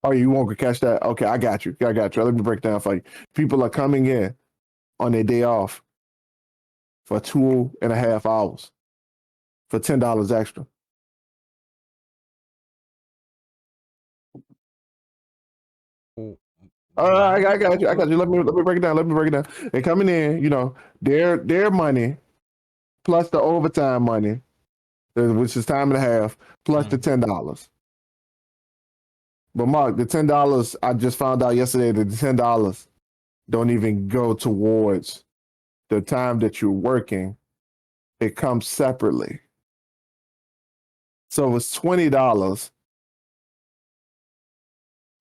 Oh, you won't catch that? Okay, I got you. I got you. Let me break down for you. People are coming in on their day off for 2.5 hours for $10 extra. I Why? got you. I got you. Let me break it down. Let me break it down. They're coming in, their money plus the overtime money, which is time and a half, plus the Mm. $10. But Mark, the $10, I just found out yesterday that the $10 don't even go towards the time that you're working. It comes separately. So it's $20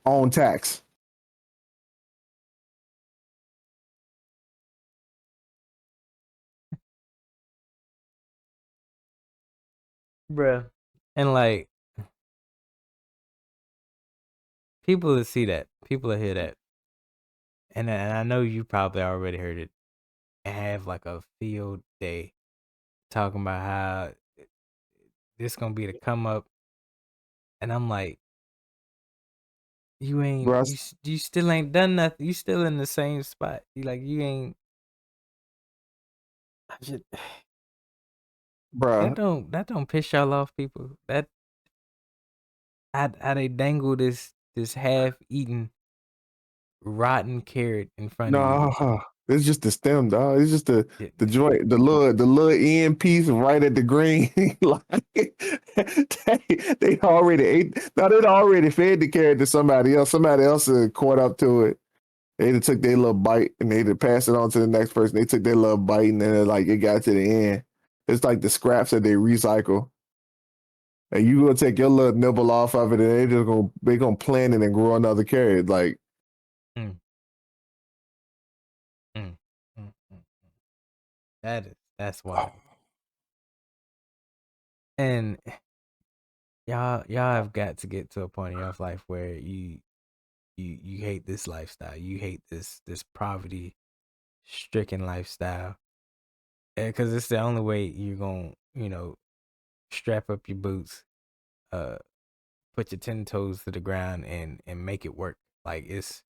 on tax. Bruh. And like, people will see that. People will hear that. And I know you probably already heard it. And have like a field day talking about how this gonna be the come up. And I'm like, Bro, you still ain't done nothing. You still in the same spot. You ain't. I just, bruh, that don't piss y'all off, people. That how they dangle this half eaten rotten carrot in front of you. no, It's just the stem, dog. It's just the Yeah, the joint, the little end piece right at the green. Like they already ate. No, they'd already fed the carrot to somebody else. Somebody else caught up to it. They just took their little bite and they just passed it on to the next person. They took their little bite and then like it got to the end. It's like the scraps that they recycle. And you gonna take your little nibble off of it and they gonna plant it and grow another carrot. Like mm, mm, mm. That's wild. And y'all have got to get to a point in your life where you hate this lifestyle. You hate this poverty stricken lifestyle. Because it's the only way you're gonna, strap up your boots, uh, put your 10 toes to the ground and make it work. Like it's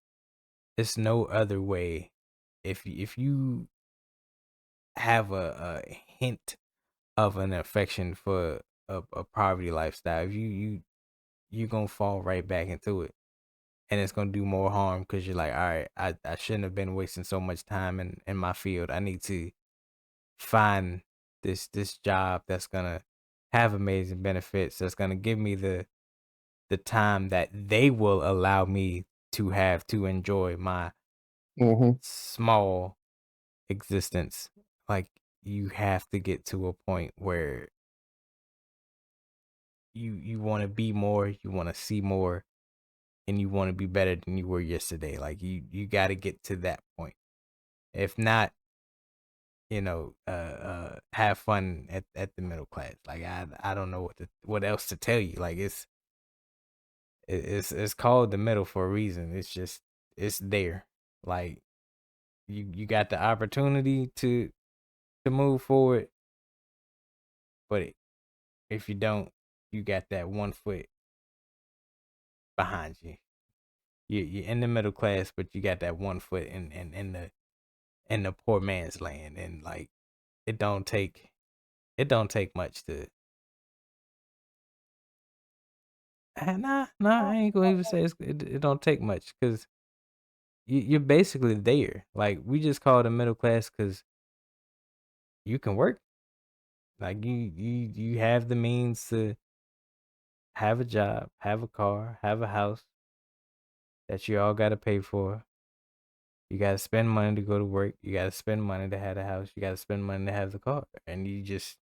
no other way. If you have a hint of an affection for a poverty lifestyle, if you gonna fall right back into it, and it's gonna do more harm because you're like, all right, I shouldn't have been wasting so much time in my field. I need to find this job that's gonna have amazing benefits. That's gonna give me the time that they will allow me to have to enjoy my mhm. small existence. Like you have to get to a point where you want to be more, you want to see more, and you want to be better than you were yesterday. Like you got to get to that point. If not, have fun at the middle class. Like I don't know what else to tell you. Like it's called the middle for a reason. It's just it's there. Like you got the opportunity to move forward, but if you don't, you got that 1 foot behind you. You're in the middle class, but you got that 1 foot in the poor man's land, and like it don't take it don't take much to. Nah, I ain't gonna even say it don't take much because you're basically there. Like we just call it a middle class because you can work. Like you have the means to have a job, have a car, have a house that you all got to pay for. You got to spend money to go to work. You got to spend money to have a house. You got to spend money to have the car, and you just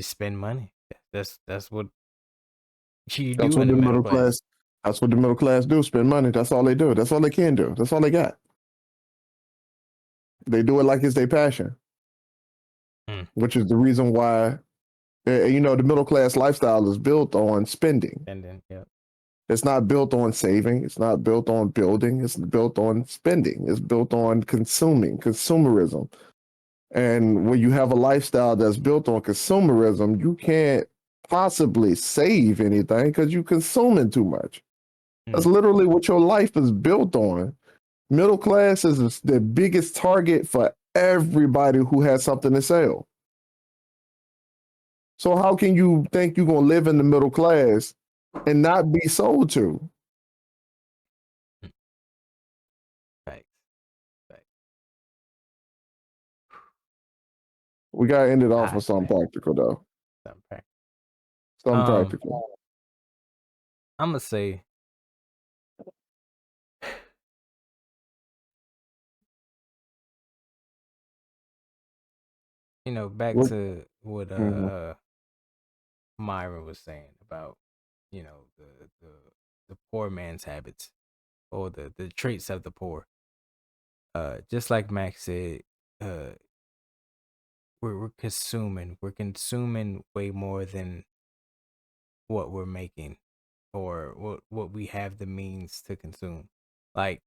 spend money. That's what you That's do what in the the middle middle class. class. That's what the middle class do. Spend money. That's all they do. That's all they can do. That's all they got. They do it like it's their passion, Mm, which is the reason why the middle class lifestyle is built on spending. spending, yeah. It's not built on saving. It's not built on building. It's built on spending. It's built on consuming, consumerism. And when you have a lifestyle that's built on consumerism, you can't possibly save anything because you're consuming too much. That's Mm, literally what your life is built on. Middle class is the biggest target for everybody who has something to sell. So how can you think you're gonna live in the middle class and not be sold to? mm, facts, facts. We gotta end it off with Hot something man, practical though. something facts. Something Um, practical. I'm gonna say, back What? to what Mhm. Myron was saying about, the poor man's habits or the traits of the poor. Just like Max said, uh, we're consuming way more than what we're making or what we have the means to consume. Like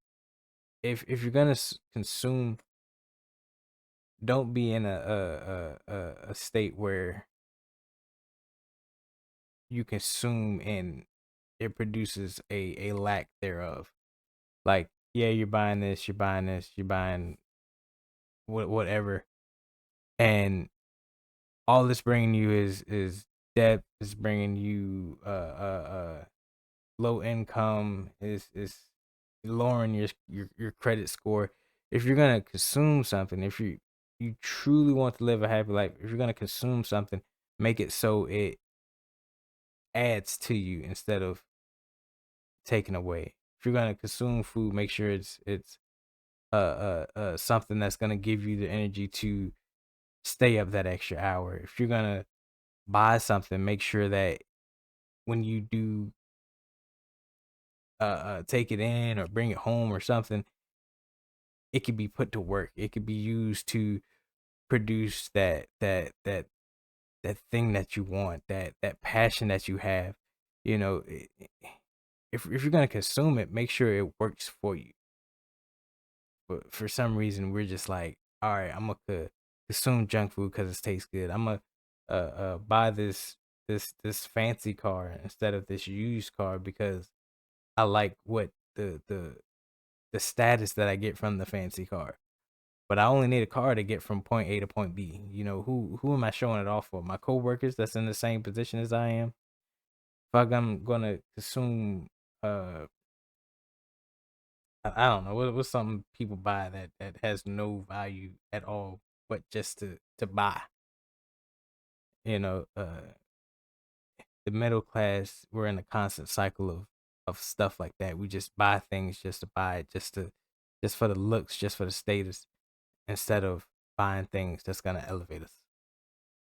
if you're gonna consume, don't be in a state where you consume and it produces a lack thereof. Like yeah, you're buying this, you're buying this, you're buying whatever, and all it's bringing you is debt. Is bringing you low income. Is lowering your credit score. if you're gonna consume something, if you truly want to live a happy life, if you're gonna consume something, make it so it adds to you instead of taken away. If you're gonna consume food, make sure it's something that's gonna give you the energy to stay up that extra hour. If you're gonna buy something, make sure that when you do take it in or bring it home or something, it could be put to work. It could be used to produce that thing that you want, that passion that you have. You know, if you're gonna consume it, make sure it works for you. But for some reason, we're just like, all right, I'm gonna consume junk food because it tastes good. I'm gonna buy this fancy car instead of this used car because I like what the status that I get from the fancy car. But I only need a car to get from point A to point B. You know, who am I showing it off for? My coworkers that's in the same position as I am. If I'm gonna consume, I don't know what's something people buy that has no value at all, but just to buy. You know, the middle class, we're in a constant cycle of stuff like that. We just buy things just to buy it, just for the looks, just for the status, instead of buying things that's gonna elevate us.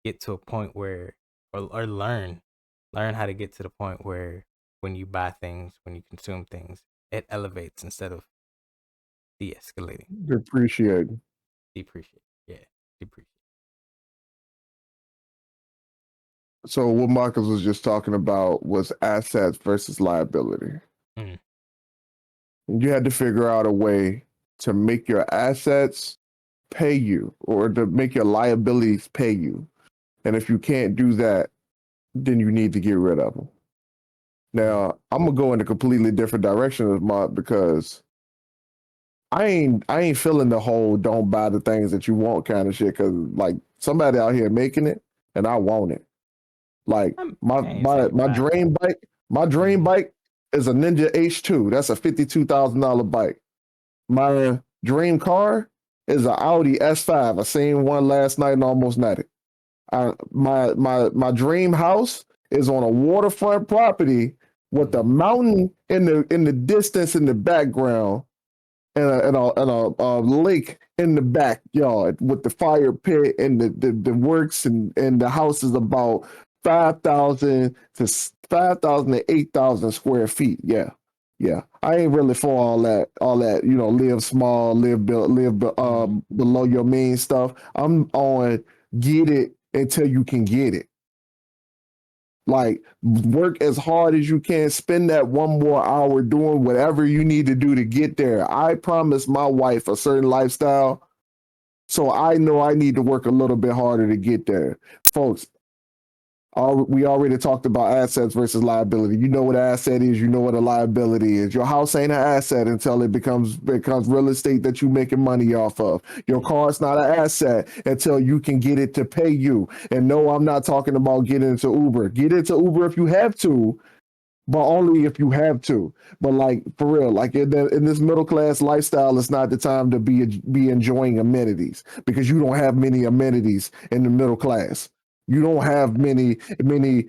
Get to a point where, or learn how to get to the point where when you buy things, when you consume things, it elevates instead of de-escalating. Appreciate. Depreciate. Yeah, depreciate. So what Marcus was just talking about was assets versus liability. Mm. You had to figure out a way to make your assets pay you or to make your liabilities pay you. And if you can't do that, then you need to get rid of them. Now, I'm gonna go in a completely different direction of my because I ain't feeling the whole don't buy the things that you want kind of shit because like somebody out here making it and I want it. Like I ain't saying my buy. dream bike is a Ninja H2. That's a $52,000 bike. My dream car is an Audi S5. I seen one last night and almost not it. My dream house is on a waterfront property with a mountain in the distance in the background and a lake in the backyard with the fire pit and the works and the house is about 5,000 to 8,000 square feet. Yeah. Yeah. I ain't really for all that, live small, live below your means stuff. I'm on get it until you can get it. Like work as hard as you can, spend that one more hour doing whatever you need to do to get there. I promised my wife a certain lifestyle, so I know I need to work a little bit harder to get there. Folks, we already talked about assets versus liability. You know what an asset is, you know what a liability is. Your house ain't an asset until it becomes real estate that you're making money off of. Your car's not an asset until you can get it to pay you. And no, I'm not talking about getting into Uber. Get into Uber if you have to, but only if you have to. But like for real, like in this middle class lifestyle, it's not the time to be enjoying amenities because you don't have many amenities in the middle class. You don't have many. There's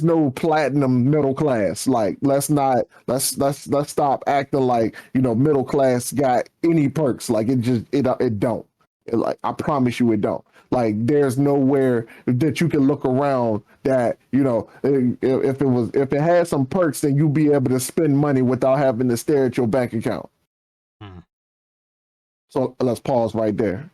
no platinum middle class. Like let's stop acting like middle class got any perks. Like it don't. Like I promise you, it don't. Like there's nowhere that you can look around that if it had some perks, then you'd be able to spend money without having to stare at your bank account. So let's pause right there.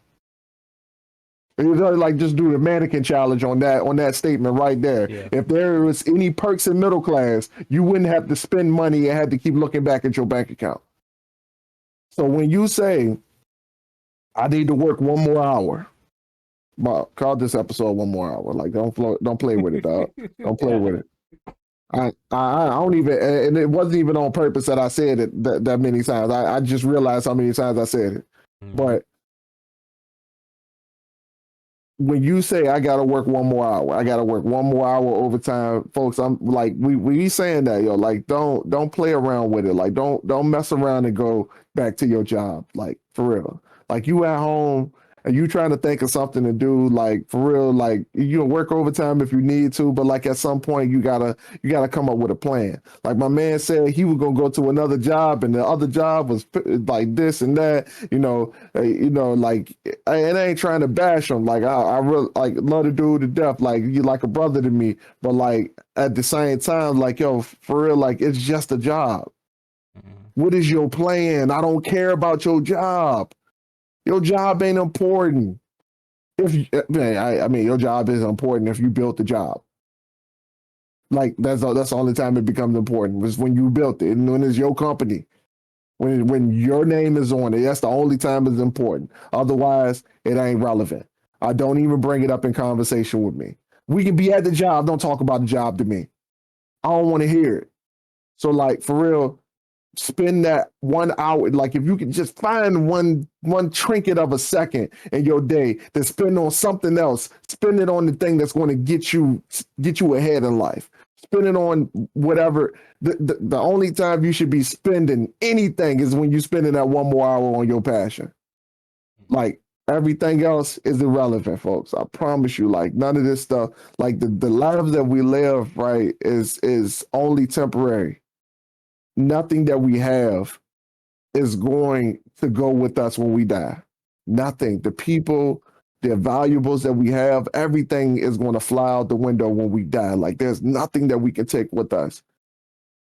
Like just do the mannequin challenge on that statement right there. Yeah. If there was any perks in middle class, you wouldn't have to spend money and had to keep looking back at your bank account. So when you say I need to work one more hour, call this episode one more hour. Like don't play with it, dog. Don't play with it. I don't even, and it wasn't even on purpose that I said it that many times. I just realized how many times I said it. But when you say I gotta work one more hour, I gotta work one more hour overtime, folks. I'm like, we saying that, yo. Like, don't play around with it. Like, don't mess around and go back to your job. Like, for real. Like, you at home and you trying to think of something to do. Like, for real. Like, you can work overtime if you need to, but like at some point you gotta come up with a plan. Like my man said, he was gonna go to another job, and the other job was like this and that. Like I ain't trying to bash him. Like I really like love the dude to death. Like you like a brother to me. But like at the same time, like yo, for real, like it's just a job. What is your plan? I don't care about your job. Your job ain't important. If you, I mean, your job is important if you built the job. Like that's the only time it becomes important was when you built it and when it's your company. When your name is on it, that's the only time it's important. Otherwise, it ain't relevant. I don't even bring it up in conversation with me. We can be at the job. Don't talk about the job to me. I don't want to hear it. So, like for real, spend that 1 hour. Like if you can just find one trinket of a second in your day to spend on something else. Spend it on the thing that's going to get you ahead in life. Spend it on whatever. The only time you should be spending anything is when you spending that 1 more hour on your passion. Like everything else is irrelevant, folks. I promise you. Like none of this stuff. Like the life that we live, right, is only temporary. Nothing that we have is going to go with us when we die. Nothing. The people, the valuables that we have, everything is going to fly out the window when we die. Like there's nothing that we can take with us.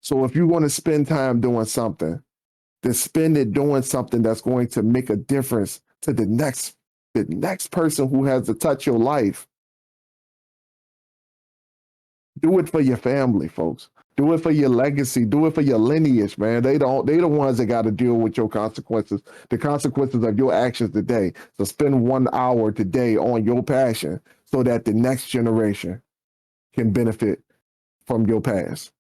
So if you want to spend time doing something, then spend it doing something that's going to make a difference to the next person who has to touch your life. Do it for your family, folks. Do it for your legacy. Do it for your lineage, man. They the ones that got to deal with your consequences, the consequences of your actions today. So spend 1 hour today on your passion so that the next generation can benefit from your past.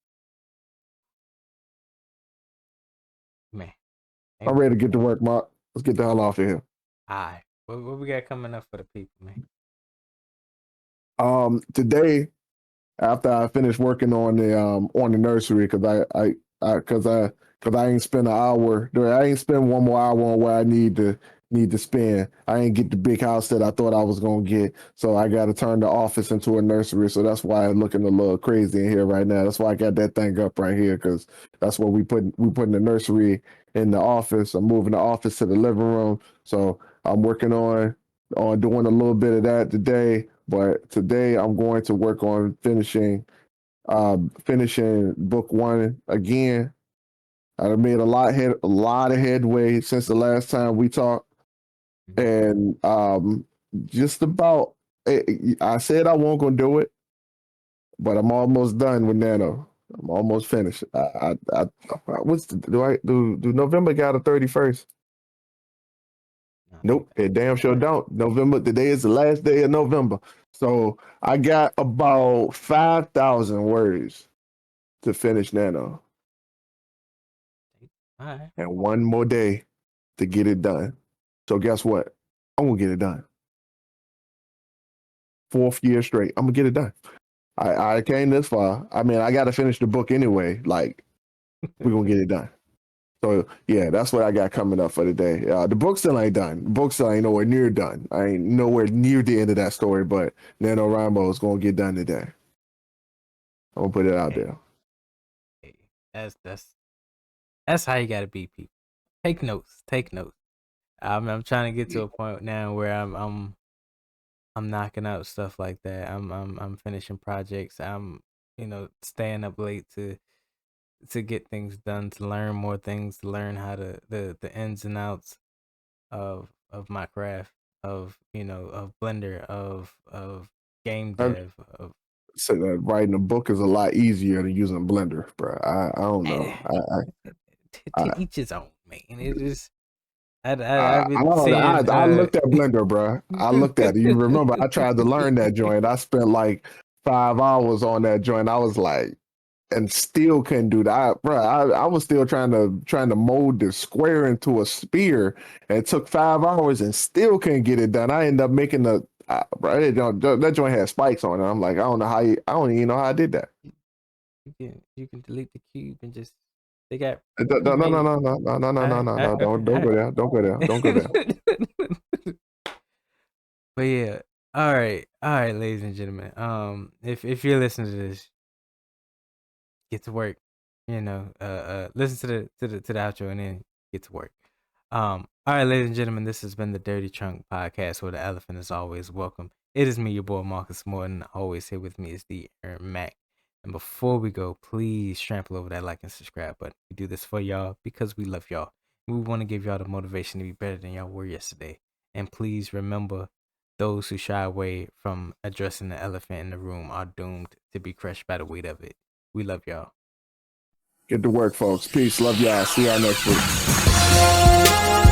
Man. I'm ready to get to work, Mark. Let's get the hell off of here. All right. What we got coming up for the people, man? Today, after I finished working on the nursery, because I ain't spend an hour. I ain't spend 1 more hour on where I need to spend. I ain't get the big house that I thought I was gonna get, so I got to turn the office into a nursery. So that's why it's looking a little crazy in here right now. That's why I got that thing up right here, because that's what we putting the nursery in the office. I'm moving the office to the living room, so I'm working on doing a little bit of that today. But today I'm going to work on finishing book one again. I've made a lot of headway since the last time we talked, and just about. I said I won't gonna do it, but I'm almost done with Nano. I'm almost finished. What's do November got a 31st? Nope, it damn sure don't. November, today is the last day of November. So I got about 5,000 words to finish Nano. All right. And one more day to get it done. So guess what? I'm gonna get it done. 4th year straight. I'm gonna get it done. I came this far. I mean, I gotta finish the book anyway. Like, we're gonna get it done. So yeah, that's what I got coming up for today. The book still ain't done. The book still ain't nowhere near done. I ain't nowhere near the end of that story, but NaNoWriMo is gonna get done today. I'm gonna put it out there. Hey, that's how you gotta be, people. Take notes. Take notes. I'm trying to get to a point now where I'm knocking out stuff like that. I'm finishing projects. I'm staying up late to get things done, to learn more things, to learn how to the ins and outs of my craft, of of Blender, of game dev, of So that writing a book is a lot easier than using Blender, bro. I don't know. to each his own, man. It is. I I've been seeing. I looked at Blender, bro. I looked at it. You remember? I tried to learn that joint. I spent like 5 hours on that joint. I was like, and still couldn't do that, bro. I was still trying to mold the square into a spear, and it took 5 hours and still couldn't get it done. I ended up making Bro, that joint had spikes on it. I'm like, I don't know how I don't even know how I did that. You can delete the cube and just they got No, no, no, no, pre-made. no, no, no, no, no, no, no, no. Okay, Don't go there. Don't go there. Don't go there. But yeah, all right, ladies and gentlemen. If you're listening to this, get to work. Listen to the outro and then get to work. All right, ladies and gentlemen, this has been the Dirty Trunk Podcast, where the elephant is always welcome. It is me, your boy Marcus Morton. Always here with me is the Aaron Mac. And before we go, please trample over that like and subscribe button. We do this for y'all because we love y'all. We want to give y'all the motivation to be better than y'all were yesterday. And please remember, those who shy away from addressing the elephant in the room are doomed to be crushed by the weight of it. We love y'all. Get to work, folks. Peace. Love y'all. See y'all next week.